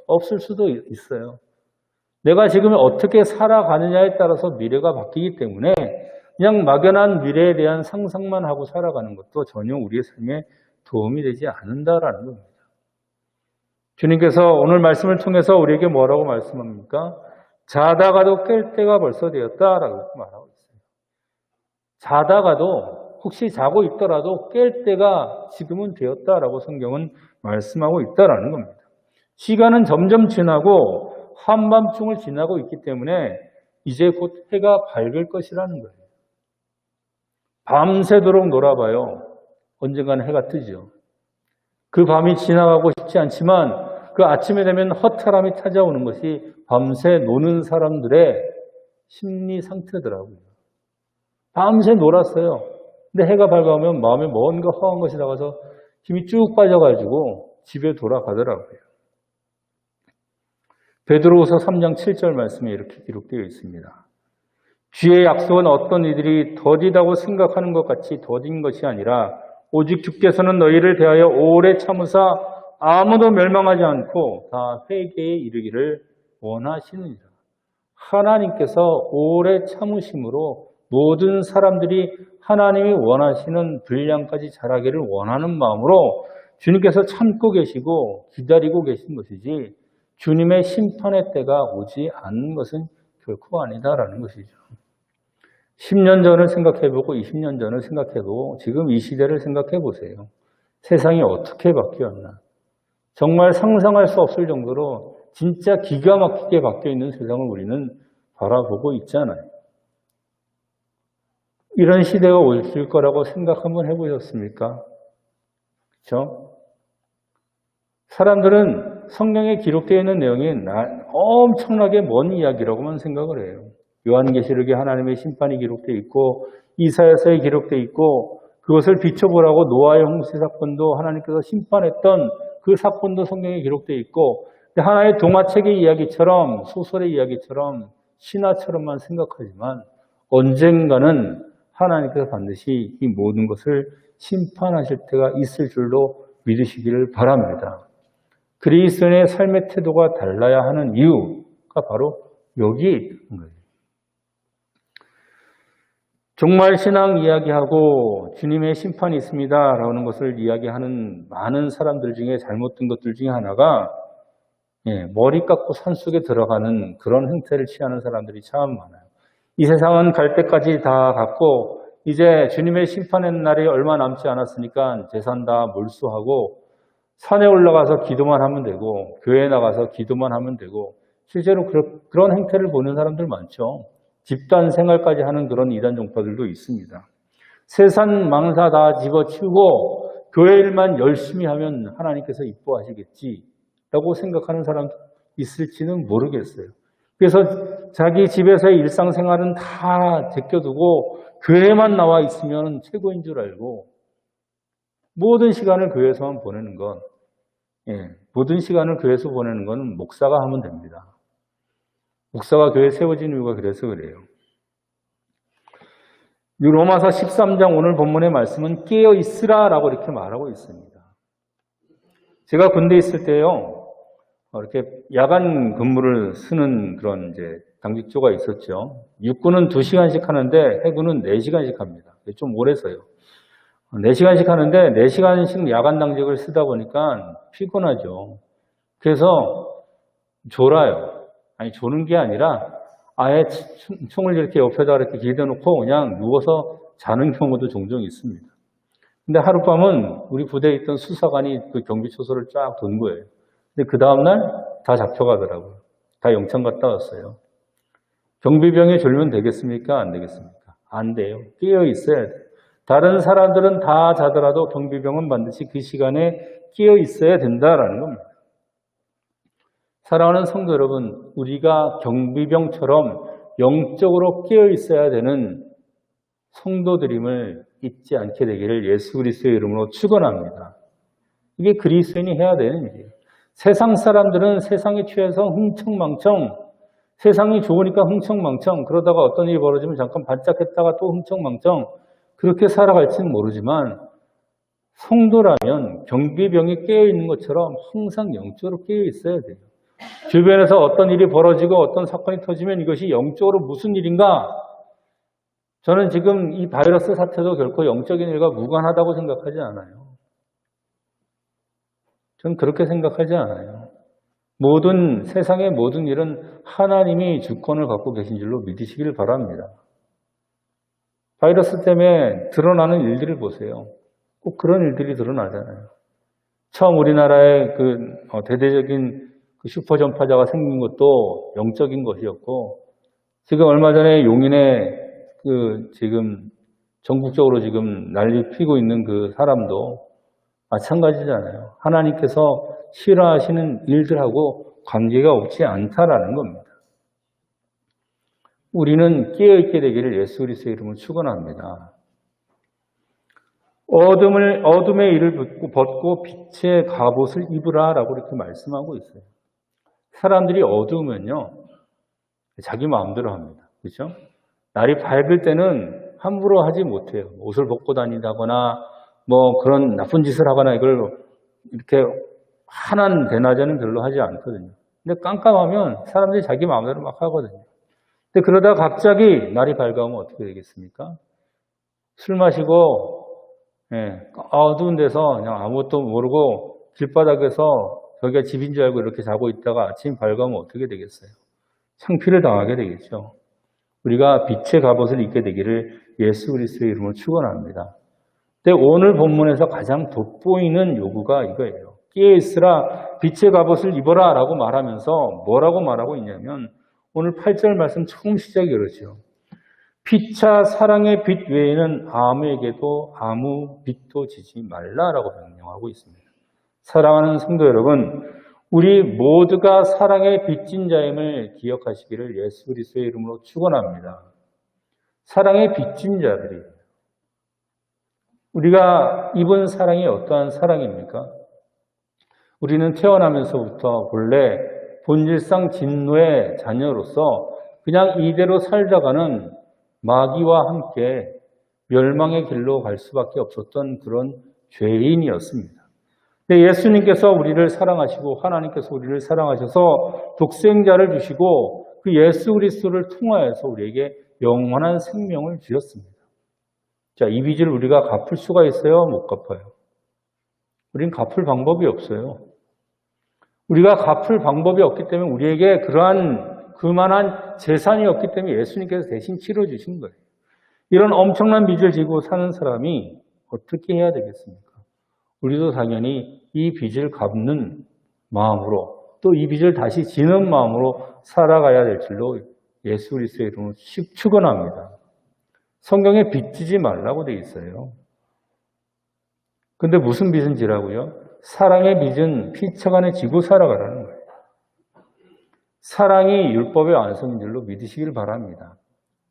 없을 수도 있어요. 내가 지금 어떻게 살아가느냐에 따라서 미래가 바뀌기 때문에 그냥 막연한 미래에 대한 상상만 하고 살아가는 것도 전혀 우리의 삶에 도움이 되지 않는다라는 겁니다. 주님께서 오늘 말씀을 통해서 우리에게 뭐라고 말씀합니까? 자다가도 깰 때가 벌써 되었다라고 말하고 있어요. 자다가도 혹시 자고 있더라도 깰 때가 지금은 되었다라고 성경은 말씀하고 있다라는 겁니다. 시간은 점점 지나고 한밤중을 지나고 있기 때문에 이제 곧 해가 밝을 것이라는 거예요. 밤새도록 놀아봐요. 언젠가는 해가 뜨죠. 그 밤이 지나가고 싶지 않지만 그 아침에 되면 허탈함이 찾아오는 것이 밤새 노는 사람들의 심리 상태더라고요. 밤새 놀았어요. 근데 해가 밝아오면 마음에 뭔가 허한 것이 나가서 힘이 쭉 빠져가지고 집에 돌아가더라고요. 베드로후서 3장 7절 말씀에 이렇게 기록되어 있습니다. 주의 약속은 어떤 이들이 더디다고 생각하는 것 같이 더딘 것이 아니라 오직 주께서는 너희를 대하여 오래 참으사 아무도 멸망하지 않고 다 회개에 이르기를 원하시느니라. 하나님께서 오래 참으심으로 모든 사람들이 하나님이 원하시는 분량까지 자라기를 원하는 마음으로 주님께서 참고 계시고 기다리고 계신 것이지 주님의 심판의 때가 오지 않는 것은 결코 아니다라는 것이죠. 10년 전을 생각해보고 20년 전을 생각해보고 지금 이 시대를 생각해보세요. 세상이 어떻게 바뀌었나. 정말 상상할 수 없을 정도로 진짜 기가 막히게 바뀌어있는 세상을 우리는 바라보고 있잖아요. 이런 시대가 올 거라고 생각 한번 해보셨습니까? 그렇죠? 사람들은 성경에 기록되어 있는 내용이 엄청나게 먼 이야기라고만 생각을 해요. 요한계시록에 하나님의 심판이 기록되어 있고 이사야서에 기록되어 있고 그것을 비춰보라고 노아의 홍수 사건도 하나님께서 심판했던 그 사건도 성경에 기록되어 있고 하나의 동화책의 이야기처럼 소설의 이야기처럼 신화처럼만 생각하지만 언젠가는 하나님께서 반드시 이 모든 것을 심판하실 때가 있을 줄로 믿으시기를 바랍니다. 그리스도인의 삶의 태도가 달라야 하는 이유가 바로 여기에 있는 거예요. 정말 신앙 이야기하고 주님의 심판이 있습니다라는 것을 이야기하는 많은 사람들 중에 잘못된 것들 중에 하나가 머리 깎고 산속에 들어가는 그런 행태를 취하는 사람들이 참 많아요. 이 세상은 갈 때까지 다 갔고 이제 주님의 심판의 날이 얼마 남지 않았으니까 재산 다 몰수하고 산에 올라가서 기도만 하면 되고 교회에 나가서 기도만 하면 되고 실제로 그런 행태를 보는 사람들 많죠. 집단 생활까지 하는 그런 이단 종파들도 있습니다. 세상 망사 다 집어치우고 교회 일만 열심히 하면 하나님께서 이뻐하시겠지라고 있다고 생각하는 사람도 있을지는 모르겠어요. 그래서 자기 집에서의 일상생활은 다 제껴두고 교회만 나와 있으면 최고인 줄 알고 모든 시간을 교회에서만 보내는 건, 모든 시간을 교회에서 보내는 건 목사가 하면 됩니다. 목사가 교회에 세워진 이유가 그래서 그래요. 로마서 13장 오늘 본문의 말씀은 깨어 있으라라고 이렇게 말하고 있습니다. 제가 군대에 있을 때요, 이렇게 야간 근무를 쓰는 그런 이제 당직조가 있었죠. 육군은 2시간씩 하는데 해군은 4시간씩 합니다. 좀 오래 써요. 4시간씩 하는데 4시간씩 야간 당직을 쓰다 보니까 피곤하죠. 그래서 졸아요. 아니, 조는 게 아니라 아예 총을 이렇게 옆에다 이렇게 기대놓고 그냥 누워서 자는 경우도 종종 있습니다. 근데 하룻밤은 우리 부대에 있던 수사관이 그 경비초소를 쫙 돈 거예요. 근데 그 다음날 다 잡혀가더라고요. 다 영창 갔다 왔어요. 경비병이 졸면 되겠습니까? 안 되겠습니까? 안 돼요. 깨어 있어야 돼요. 다른 사람들은 다 자더라도 경비병은 반드시 그 시간에 깨어 있어야 된다라는 겁니다. 사랑하는 성도 여러분, 우리가 경비병처럼 영적으로 깨어 있어야 되는 성도들임을 잊지 않게 되기를 예수 그리스도의 이름으로 축원합니다. 이게 그리스도인이 해야 되는 일이에요. 세상 사람들은 세상에 취해서 흥청망청, 세상이 좋으니까 흥청망청, 그러다가 어떤 일이 벌어지면 잠깐 반짝했다가 또 흥청망청, 그렇게 살아갈지는 모르지만 성도라면 경비병이 깨어있는 것처럼 항상 영적으로 깨어있어야 돼요. 주변에서 어떤 일이 벌어지고 어떤 사건이 터지면 이것이 영적으로 무슨 일인가? 저는 지금 이 바이러스 사태도 결코 영적인 일과 무관하다고 생각하지 않아요. 저는 그렇게 생각하지 않아요. 세상의 모든 일은 하나님이 주권을 갖고 계신 줄로 믿으시길 바랍니다. 바이러스 때문에 드러나는 일들을 보세요. 꼭 그런 일들이 드러나잖아요. 처음 우리나라에 대대적인 슈퍼 전파자가 생긴 것도 영적인 것이었고, 지금 얼마 전에 용인에 지금 전국적으로 지금 난리 피고 있는 그 사람도 마찬가지잖아요. 하나님께서 싫어하시는 일들하고 관계가 없지 않다라는 겁니다. 우리는 깨어있게 되기를 예수 그리스도의 이름으로 축원합니다. 어둠의 일을 벗고 빛의 갑옷을 입으라라고 이렇게 말씀하고 있어요. 사람들이 어두우면요, 자기 마음대로 합니다. 그렇죠? 날이 밝을 때는 함부로 하지 못해요. 옷을 벗고 다니다거나 그런 나쁜 짓을 하거나 이걸 이렇게 환한 대낮에는 별로 하지 않거든요. 근데 깜깜하면 사람들이 자기 마음대로 막 하거든요. 근데 그러다 갑자기 날이 밝아오면 어떻게 되겠습니까? 술 마시고 어두운 데서 그냥 아무것도 모르고 길바닥에서 저기가 집인 줄 알고 이렇게 자고 있다가 아침 밝아오면 어떻게 되겠어요? 창피를 당하게 되겠죠. 우리가 빛의 갑옷을 입게 되기를 예수 그리스도의 이름으로 축원합니다. 근데 오늘 본문에서 가장 돋보이는 요구가 이거예요. 깨어있으라, 빛의 갑옷을 입어라 라고 말하면서 뭐라고 말하고 있냐면 오늘 8절 말씀 처음 시작이 그렇죠. 피차 사랑의 빛 외에는 아무에게도 아무 빛도 지지 말라라고 명령하고 있습니다. 사랑하는 성도 여러분, 우리 모두가 사랑의 빚진 자임을 기억하시기를 예수 그리스도의 이름으로 축원합니다. 사랑의 빚진 자들이 우리가 입은 사랑이 어떠한 사랑입니까? 우리는 태어나면서부터 본래 본질상 진노의 자녀로서 그냥 이대로 살다가는 마귀와 함께 멸망의 길로 갈 수밖에 없었던 그런 죄인이었습니다. 근데 예수님께서 우리를 사랑하시고 하나님께서 우리를 사랑하셔서 독생자를 주시고 그 예수 그리스도를 통하여서 우리에게 영원한 생명을 주셨습니다. 자, 이 빚을 우리가 갚을 수가 있어요? 못 갚아요. 우린 갚을 방법이 없어요. 우리가 갚을 방법이 없기 때문에 우리에게 그만한 재산이 없기 때문에 예수님께서 대신 치러주신 거예요. 이런 엄청난 빚을 지고 사는 사람이 어떻게 해야 되겠습니까? 우리도 당연히 이 빚을 갚는 마음으로 또 이 빚을 다시 지는 마음으로 살아가야 될 줄로 예수 그리스도의 이름으로 축원합니다. 성경에 빚지지 말라고 돼 있어요. 근데 무슨 빚은 지라고요? 사랑의 빚은 피처 간에 지고 살아가라는 거예요. 사랑이 율법의 완성인 줄로 믿으시길 바랍니다.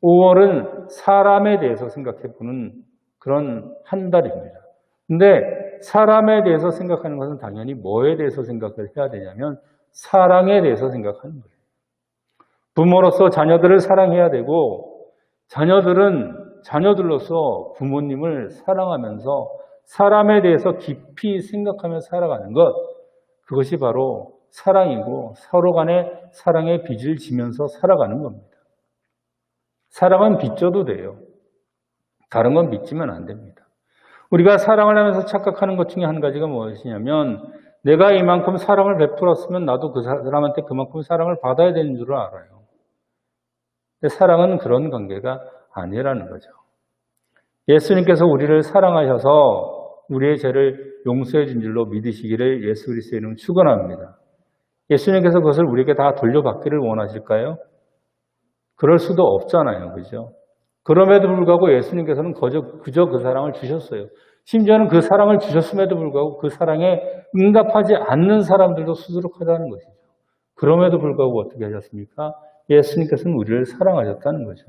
5월은 사람에 대해서 생각해보는 그런 한 달입니다. 근데 사람에 대해서 생각하는 것은 당연히 뭐에 대해서 생각을 해야 되냐면 사랑에 대해서 생각하는 거예요. 부모로서 자녀들을 사랑해야 되고 자녀들은 자녀들로서 부모님을 사랑하면서 사람에 대해서 깊이 생각하며 살아가는 것, 그것이 바로 사랑이고 서로 간에 사랑의 빚을 지면서 살아가는 겁니다. 사랑은 빚져도 돼요. 다른 건 빚지면 안 됩니다. 우리가 사랑을 하면서 착각하는 것 중에 한 가지가 무엇이냐면 내가 이만큼 사랑을 베풀었으면 나도 그 사람한테 그만큼 사랑을 받아야 되는 줄 알아요. 근데 사랑은 그런 관계가 아니라는 거죠. 예수님께서 우리를 사랑하셔서 우리의 죄를 용서해 준 줄로 믿으시기를 예수 그리스도의 이름으로 축원합니다. 예수님께서 그것을 우리에게 다 돌려받기를 원하실까요? 그럴 수도 없잖아요. 그죠? 그럼에도 불구하고 예수님께서는 그저 그 사랑을 주셨어요. 심지어는 그 사랑을 주셨음에도 불구하고 그 사랑에 응답하지 않는 사람들도 수두룩하다는 것이죠. 그럼에도 불구하고 어떻게 하셨습니까? 예수님께서는 우리를 사랑하셨다는 거죠.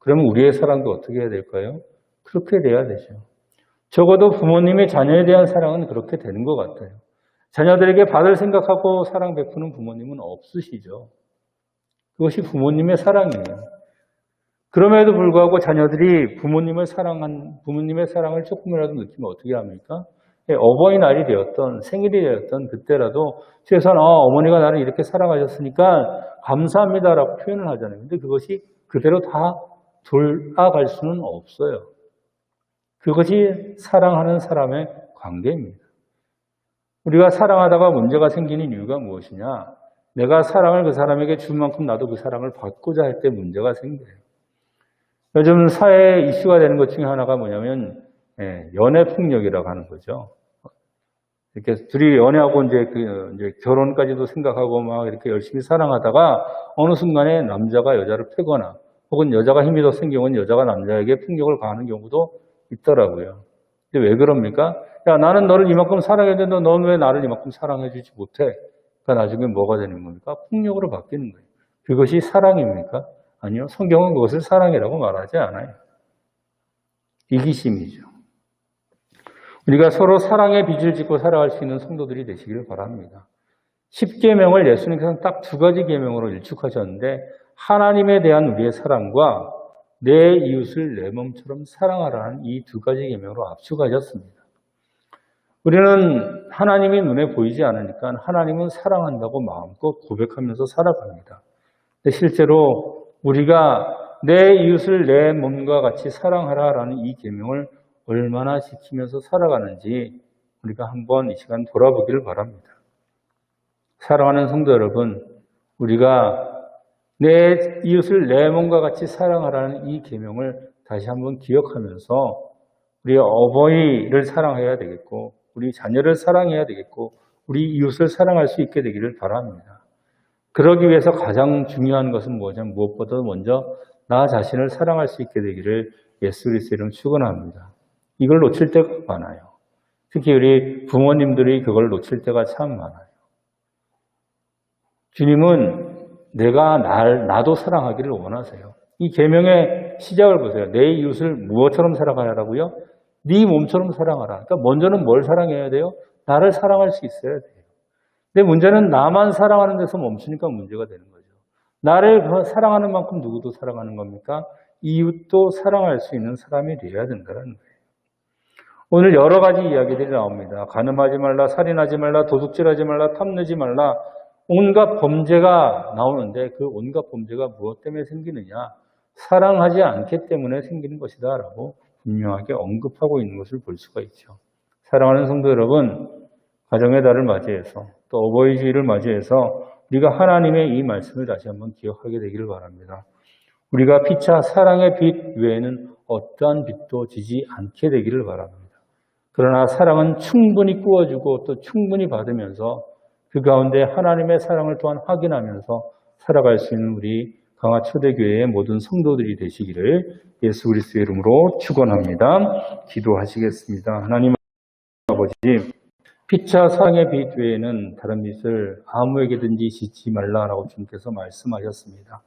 그러면 우리의 사랑도 어떻게 해야 될까요? 그렇게 돼야 되죠. 적어도 부모님의 자녀에 대한 사랑은 그렇게 되는 것 같아요. 자녀들에게 받을 생각하고 사랑 베푸는 부모님은 없으시죠. 그것이 부모님의 사랑이에요. 그럼에도 불구하고 자녀들이 부모님의 사랑을 조금이라도 느끼면 어떻게 합니까? 어버이날이 되었던 생일이 되었던 그때라도 최소한 어머니가 나를 이렇게 사랑하셨으니까 감사합니다라고 표현을 하잖아요. 근데 그것이 그대로 다 돌아갈 수는 없어요. 그것이 사랑하는 사람의 관계입니다. 우리가 사랑하다가 문제가 생기는 이유가 무엇이냐? 내가 사랑을 그 사람에게 준 만큼 나도 그 사랑을 받고자 할 때 문제가 생겨요. 요즘 사회에 이슈가 되는 것 중에 하나가 뭐냐면 연애폭력이라고 하는 거죠. 이렇게 둘이 연애하고 이제 결혼까지도 생각하고 막 이렇게 열심히 사랑하다가 어느 순간에 남자가 여자를 패거나 혹은 여자가 힘이 더 센 경우는 여자가 남자에게 폭력을 가하는 경우도 있더라고요. 근데 왜 그럽니까? 야, 나는 너를 이만큼 사랑했는데 너는 왜 나를 이만큼 사랑해주지 못해? 그러니까 나중에 뭐가 되는 겁니까? 폭력으로 바뀌는 거예요. 그것이 사랑입니까? 아니요. 성경은 그것을 사랑이라고 말하지 않아요. 이기심이죠. 우리가 서로 사랑의 빚을 짓고 살아갈 수 있는 성도들이 되시기를 바랍니다. 10계명을 예수님께서는 딱 2가지 계명으로 일축하셨는데 하나님에 대한 우리의 사랑과 내 이웃을 내 몸처럼 사랑하라는 이 2가지 계명으로 압축하셨습니다. 우리는 하나님이 눈에 보이지 않으니까 하나님은 사랑한다고 마음껏 고백하면서 살아갑니다. 근데 실제로 우리가 내 이웃을 내 몸과 같이 사랑하라라는 이 계명을 얼마나 지키면서 살아가는지 우리가 한번 이 시간 돌아보기를 바랍니다. 사랑하는 성도 여러분, 우리가 내 이웃을 내 몸과 같이 사랑하라는 이 계명을 다시 한번 기억하면서 우리 어버이를 사랑해야 되겠고 우리 자녀를 사랑해야 되겠고 우리 이웃을 사랑할 수 있게 되기를 바랍니다. 그러기 위해서 가장 중요한 것은 뭐냐면 무엇보다 먼저 나 자신을 사랑할 수 있게 되기를 예수 그리스도의 이름으로 축원합니다. 이걸 놓칠 때가 많아요. 특히 우리 부모님들이 그걸 놓칠 때가 참 많아요. 주님은 나도 사랑하기를 원하세요. 이 계명의 시작을 보세요. 내 이웃을 무엇처럼 사랑하라고요? 네 몸처럼 사랑하라. 그러니까 먼저는 뭘 사랑해야 돼요? 나를 사랑할 수 있어야 돼요. 근데 문제는 나만 사랑하는 데서 멈추니까 문제가 되는 거죠. 나를 사랑하는 만큼 누구도 사랑하는 겁니까? 이웃도 사랑할 수 있는 사람이 되어야 된다는 거예요. 오늘 여러 가지 이야기들이 나옵니다. 간음하지 말라, 살인하지 말라, 도둑질하지 말라, 탐내지 말라. 온갖 범죄가 나오는데 그 온갖 범죄가 무엇 때문에 생기느냐? 사랑하지 않기 때문에 생기는 것이다 라고 분명하게 언급하고 있는 것을 볼 수가 있죠. 사랑하는 성도 여러분, 가정의 달을 맞이해서 또 어버이 주일을 맞이해서 우리가 하나님의 이 말씀을 다시 한번 기억하게 되기를 바랍니다. 우리가 피차 사랑의 빚 외에는 어떠한 빚도 지지 않게 되기를 바랍니다. 그러나 사랑은 충분히 꾸어주고 또 충분히 받으면서 그 가운데 하나님의 사랑을 또한 확인하면서 살아갈 수 있는 우리 강화초대교회의 모든 성도들이 되시기를 예수 그리스도의 이름으로 축원합니다. 기도하시겠습니다. 하나님 아버지, 피차 사랑의 빛 외에는 다른 빛을 아무에게든지 짓지 말라라고 주님께서 말씀하셨습니다.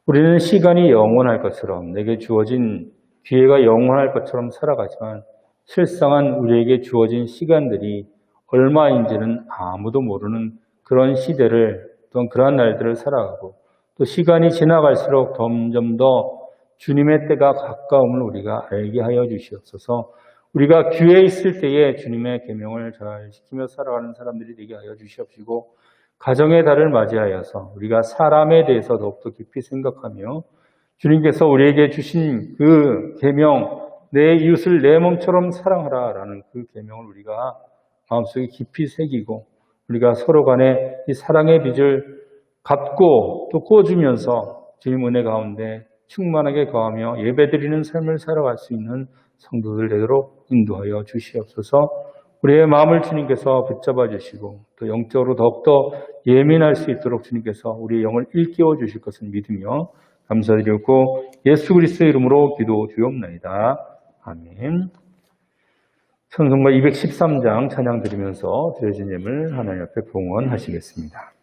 우리는 시간이 영원할 것처럼, 내게 주어진 기회가 영원할 것처럼 살아가지만 실상은 우리에게 주어진 시간들이 얼마인지는 아무도 모르는 그런 시대를, 또는 그러한 날들을 살아가고, 또 시간이 지나갈수록 점점 더 주님의 때가 가까움을 우리가 알게 하여 주시옵소서. 우리가 기회 있을 때에 주님의 계명을 잘 지키며 살아가는 사람들이 되게 하여 주시옵시고, 가정의 달을 맞이하여서 우리가 사람에 대해서 더욱더 깊이 생각하며 주님께서 우리에게 주신 그 계명, 내 이웃을 내 몸처럼 사랑하라라는 그 계명을 우리가 마음속에 깊이 새기고, 우리가 서로 간에 이 사랑의 빚을 갚고 또 꿔주면서 주님 은혜 가운데 충만하게 거하며 예배드리는 삶을 살아갈 수 있는 성도들 되도록 인도하여 주시옵소서. 우리의 마음을 주님께서 붙잡아 주시고 또 영적으로 더욱더 예민할 수 있도록 주님께서 우리의 영을 일깨워 주실 것을 믿으며 감사드리고 예수 그리스도의 이름으로 기도 드리옵나이다. 아멘. 찬송가 213장 찬양 드리면서 드려진 예물 하나님 앞에 봉헌하시겠습니다.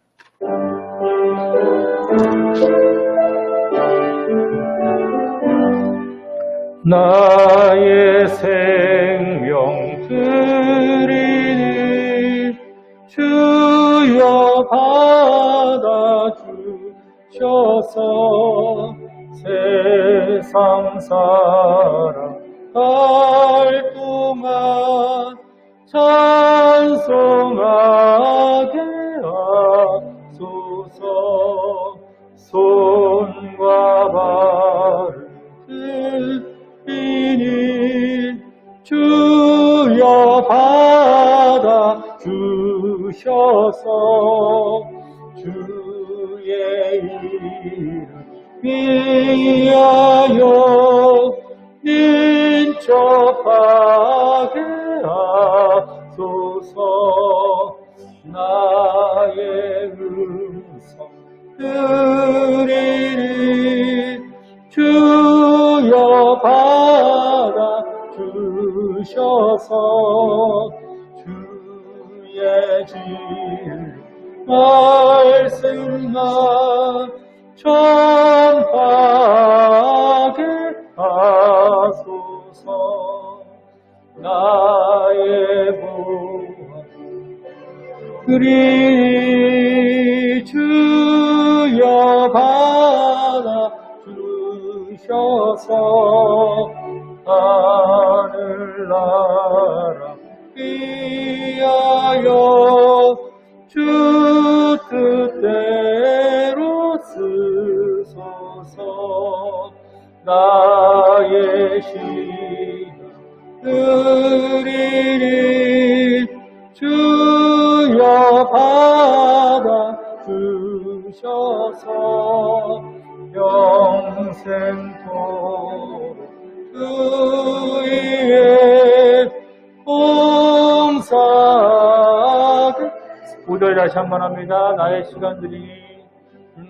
나의 생명 드리니 주여 받아주셔서 세상 살아갈 동안 찬송하게 하소서. 손과 발을 들이니 주여 받아 주셔서 주의 이름 위하여 인접하게 하소서. 나의 음성 들이니 주여 받아 주셔서 주의 진리 말씀만 전하게 하소서. 나의 보아 그리 주여 받아 주셔서 하늘나라 위하여 주 뜻대로 쓰소서. 나의 시간 드리니 주여 받아 주셔서 영생토록 주 위에 봉사하게. 5절 다시 한번 합니다. 나의 시간들이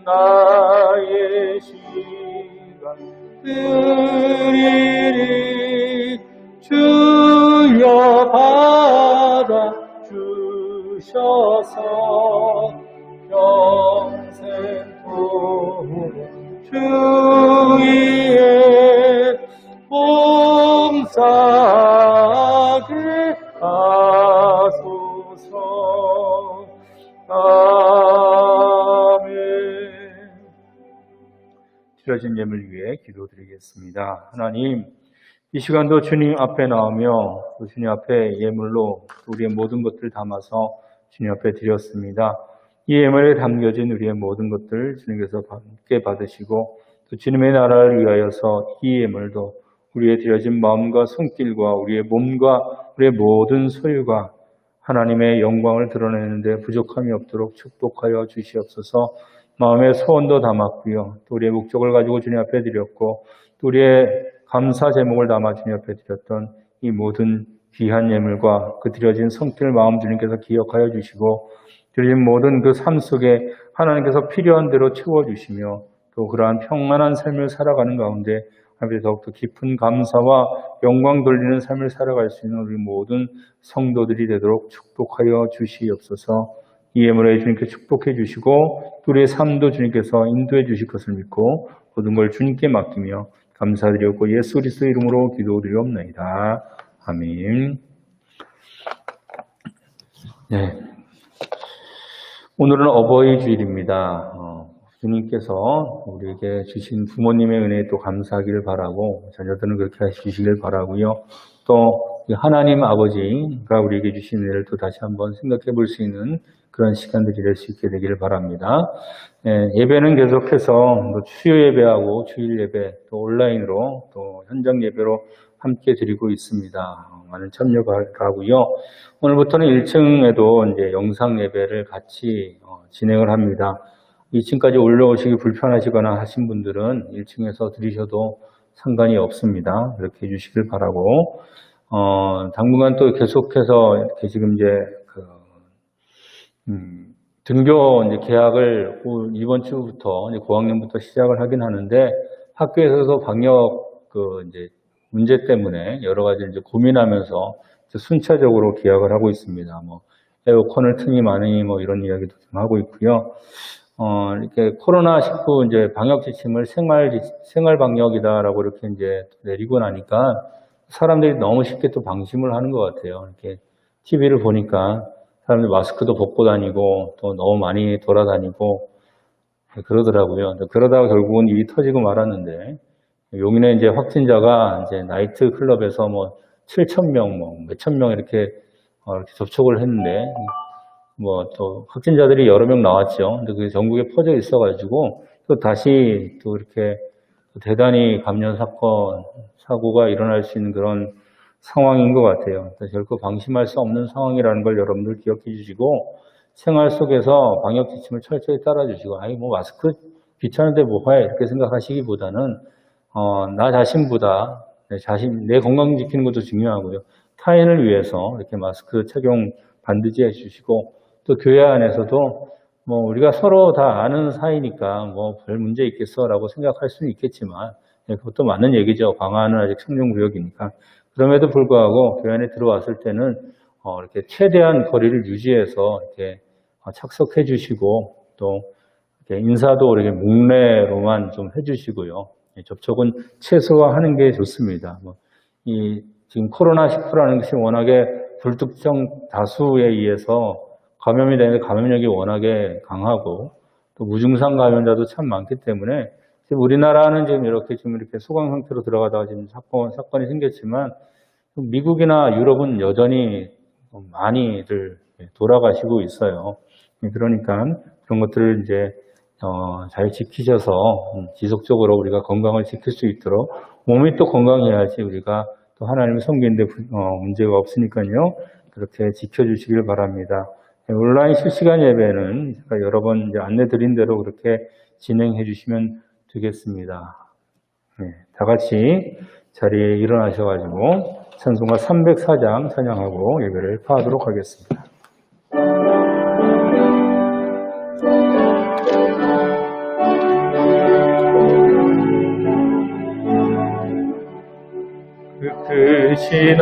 나의 시간 드리니 주여 받아 주셔서 영생토록 주 위에 봉사하게 하소서. 아멘. 드려진 예물 위해 기도드리겠습니다. 하나님, 이 시간도 주님 앞에 나오며 또 주님 앞에 예물로 우리의 모든 것들을 담아서 주님 앞에 드렸습니다. 이 예물에 담겨진 우리의 모든 것들 주님께서 함께 받으시고 또 주님의 나라를 위하여서 이 예물도 우리의 드려진 마음과 손길과 우리의 몸과 우리의 모든 소유가 하나님의 영광을 드러내는데 부족함이 없도록 축복하여 주시옵소서. 마음의 소원도 담았고요. 또 우리의 목적을 가지고 주님 앞에 드렸고 또 우리의 감사 제목을 담아 주님 앞에 드렸던 이 모든 귀한 예물과 그 드려진 손길 마음 주님께서 기억하여 주시고 드려진 모든 그 삶 속에 하나님께서 필요한 대로 채워주시며 또 그러한 평안한 삶을 살아가는 가운데 하나님 더욱더 깊은 감사와 영광 돌리는 삶을 살아갈 수 있는 우리 모든 성도들이 되도록 축복하여 주시옵소서. 이 예물에 주님께 축복해 주시고 우리의 삶도 주님께서 인도해 주실 것을 믿고 모든 걸 주님께 맡기며 감사드리옵고 예수 그리스도 이름으로 기도드리옵나이다. 아멘. 네. 오늘은 어버이 주일입니다. 주님께서 우리에게 주신 부모님의 은혜에 또 감사하기를 바라고 자녀들은 그렇게 하시길 바라고요. 또 하나님 아버지가 우리에게 주신 은혜를 또 다시 한번 생각해 볼 수 있는 그런 시간들이 될 수 있게 되기를 바랍니다. 예배는 계속해서 수요 예배하고 주일 예배 또 온라인으로 또 현장 예배로 함께 드리고 있습니다. 많은 참여 바라고요. 오늘부터는 1층에도 이제 영상 예배를 같이 진행을 합니다. 2층까지 올라오시기 불편하시거나 하신 분들은 1층에서 드리셔도 상관이 없습니다. 그렇게 해주시길 바라고, 당분간 또 계속해서 이렇게 지금 이제 등교 이제 계약을 이번 주부터 이제 고학년부터 시작을 하긴 하는데 학교에서도 방역 이제 문제 때문에 여러 가지 이제 고민하면서 순차적으로 계약을 하고 있습니다. 뭐 에어컨을 트니 마니 뭐 이런 이야기도 좀 하고 있고요. 이렇게 코로나19 이제 방역 지침을 생활 방역이다라고 이렇게 이제 내리고 나니까 사람들이 너무 쉽게 또 방심을 하는 것 같아요. 이렇게 TV를 보니까 사람들이 마스크도 벗고 다니고 또 너무 많이 돌아다니고 그러더라고요. 그러다가 결국은 일이 터지고 말았는데 용인에 이제 확진자가 이제 나이트 클럽에서 뭐 7,000명, 뭐 몇천 명 이렇게 접촉을 했는데 뭐 또 확진자들이 여러 명 나왔죠. 근데 그게 전국에 퍼져 있어가지고 또 다시 또 이렇게 대단히 감염 사고가 일어날 수 있는 그런 상황인 것 같아요. 결코 방심할 수 없는 상황이라는 걸 여러분들 기억해 주시고 생활 속에서 방역 지침을 철저히 따라 주시고 뭐 마스크 귀찮은데 뭐해 이렇게 생각하시기보다는 나 자신보다 내 건강 지키는 것도 중요하고요. 타인을 위해서 이렇게 마스크 착용 반드시 해주시고 또 교회 안에서도 뭐 우리가 서로 다 아는 사이니까 뭐 별 문제 있겠어라고 생각할 수는 있겠지만 그것도 맞는 얘기죠. 광화는 아직 청정구역이니까. 그럼에도 불구하고 교회 안에 들어왔을 때는 이렇게 최대한 거리를 유지해서 이렇게 착석해 주시고 또 이렇게 인사도 이렇게 묵례로만 좀 해주시고요. 접촉은 최소화하는 게 좋습니다. 지금 코로나19라는 것이 워낙에 불특정 다수에 의해서 감염이 되는데 감염력이 워낙에 강하고 또 무증상 감염자도 참 많기 때문에 지금 우리나라는 지금 이렇게 소강 상태로 들어가다가 지금 사건이 생겼지만 미국이나 유럽은 여전히 많이들 돌아가시고 있어요. 그러니까 그런 것들을 이제 잘 지키셔서 지속적으로 우리가 건강을 지킬 수 있도록 몸이 또 건강해야지 우리가 또 하나님을 섬기는데 문제가 없으니까요. 그렇게 지켜주시길 바랍니다. 온라인 실시간 예배는 제가 여러 번 이제 안내 드린 대로 그렇게 진행해 주시면 되겠습니다. 다 같이 자리에 일어나셔가지고 찬송가 304장 찬양하고 예배를 파하도록 하겠습니다. 크신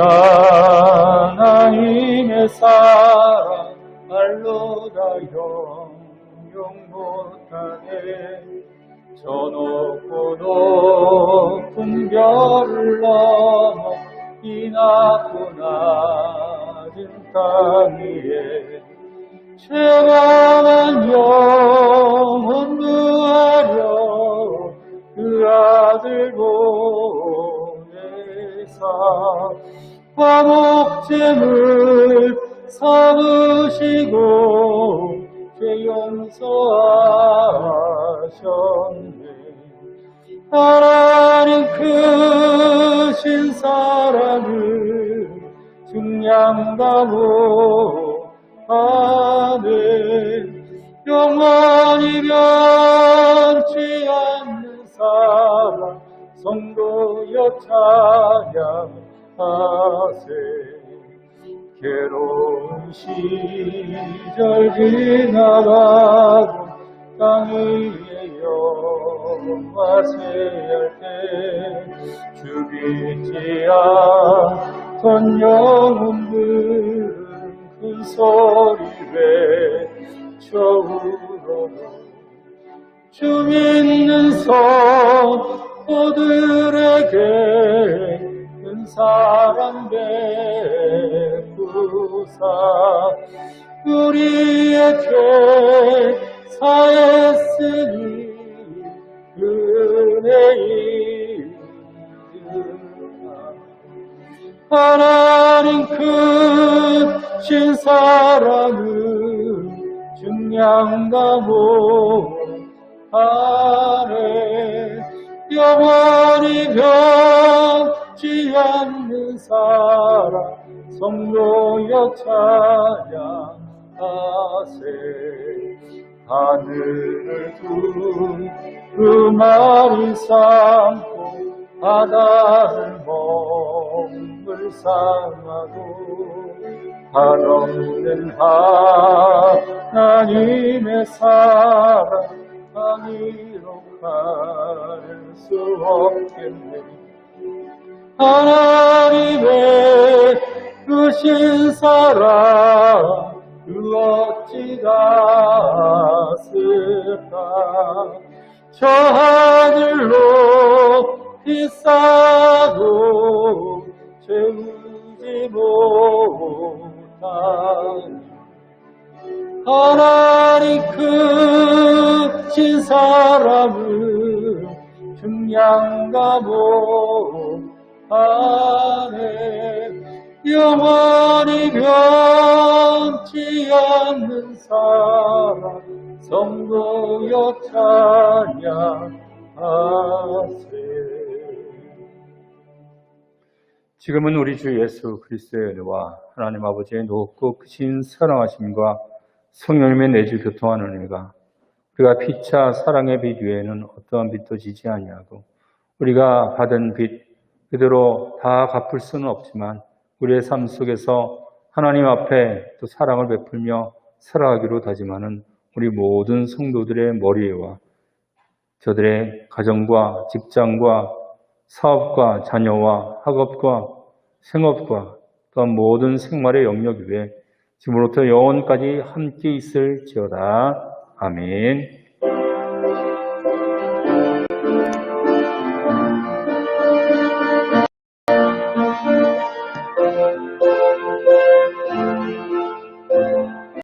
하나님의 사랑 말로 다 형용 못하네. 저 높고 높은 별을 넘어 이 낮고 낮은 땅 위에 죄만한 영혼 구하려 그 아들 보내사 화목제물 삼으시고 죄 용서하셨네. 하나님 크신 사랑을 증량다고 하네. 영원히 변치 않는 사랑 성도여 찬양하세. 괴로운 시절 지나가고 땅 위에 영화세할 때 죽이지 않던 영혼들은 큰 소리 외쳐울어도 주 믿는 성도들에게 큰 사랑 베푸사 우리에게 사했으니 은혜이다. 하나님 크신 사랑은 중량과 아래 영원히 변치 않는 사랑 성도여 찬양하세. 하늘을 둔 그 말이 삼고 바다를 멍을 삼아도 한없는 하나님의 사랑 이룩할 수 없겠네. 하나님의 크신 사랑 그 어찌 닿았을까. 저 하늘로 비싸도 채우지 못한 하나님 크신 사랑은 중량과 아래 영원히 변치 않는 사랑 성도여 찬양하세. 지금은 우리 주 예수 그리스도의 은혜와 하나님 아버지의 높고 크신 사랑하심과 성령님의 내주 교통하는 은혜가 우리가 피차 사랑의 빛 위에는 어떠한 빛도 지지 아니하고 우리가 받은 빛 그대로 다 갚을 수는 없지만 우리의 삶 속에서 하나님 앞에 또 사랑을 베풀며 살아가기로 다짐하는 우리 모든 성도들의 머리와 저들의 가정과 직장과 사업과 자녀와 학업과 생업과 또한 모든 생활의 영역 위에 지금부터 영원까지 함께 있을지어다. 아멘.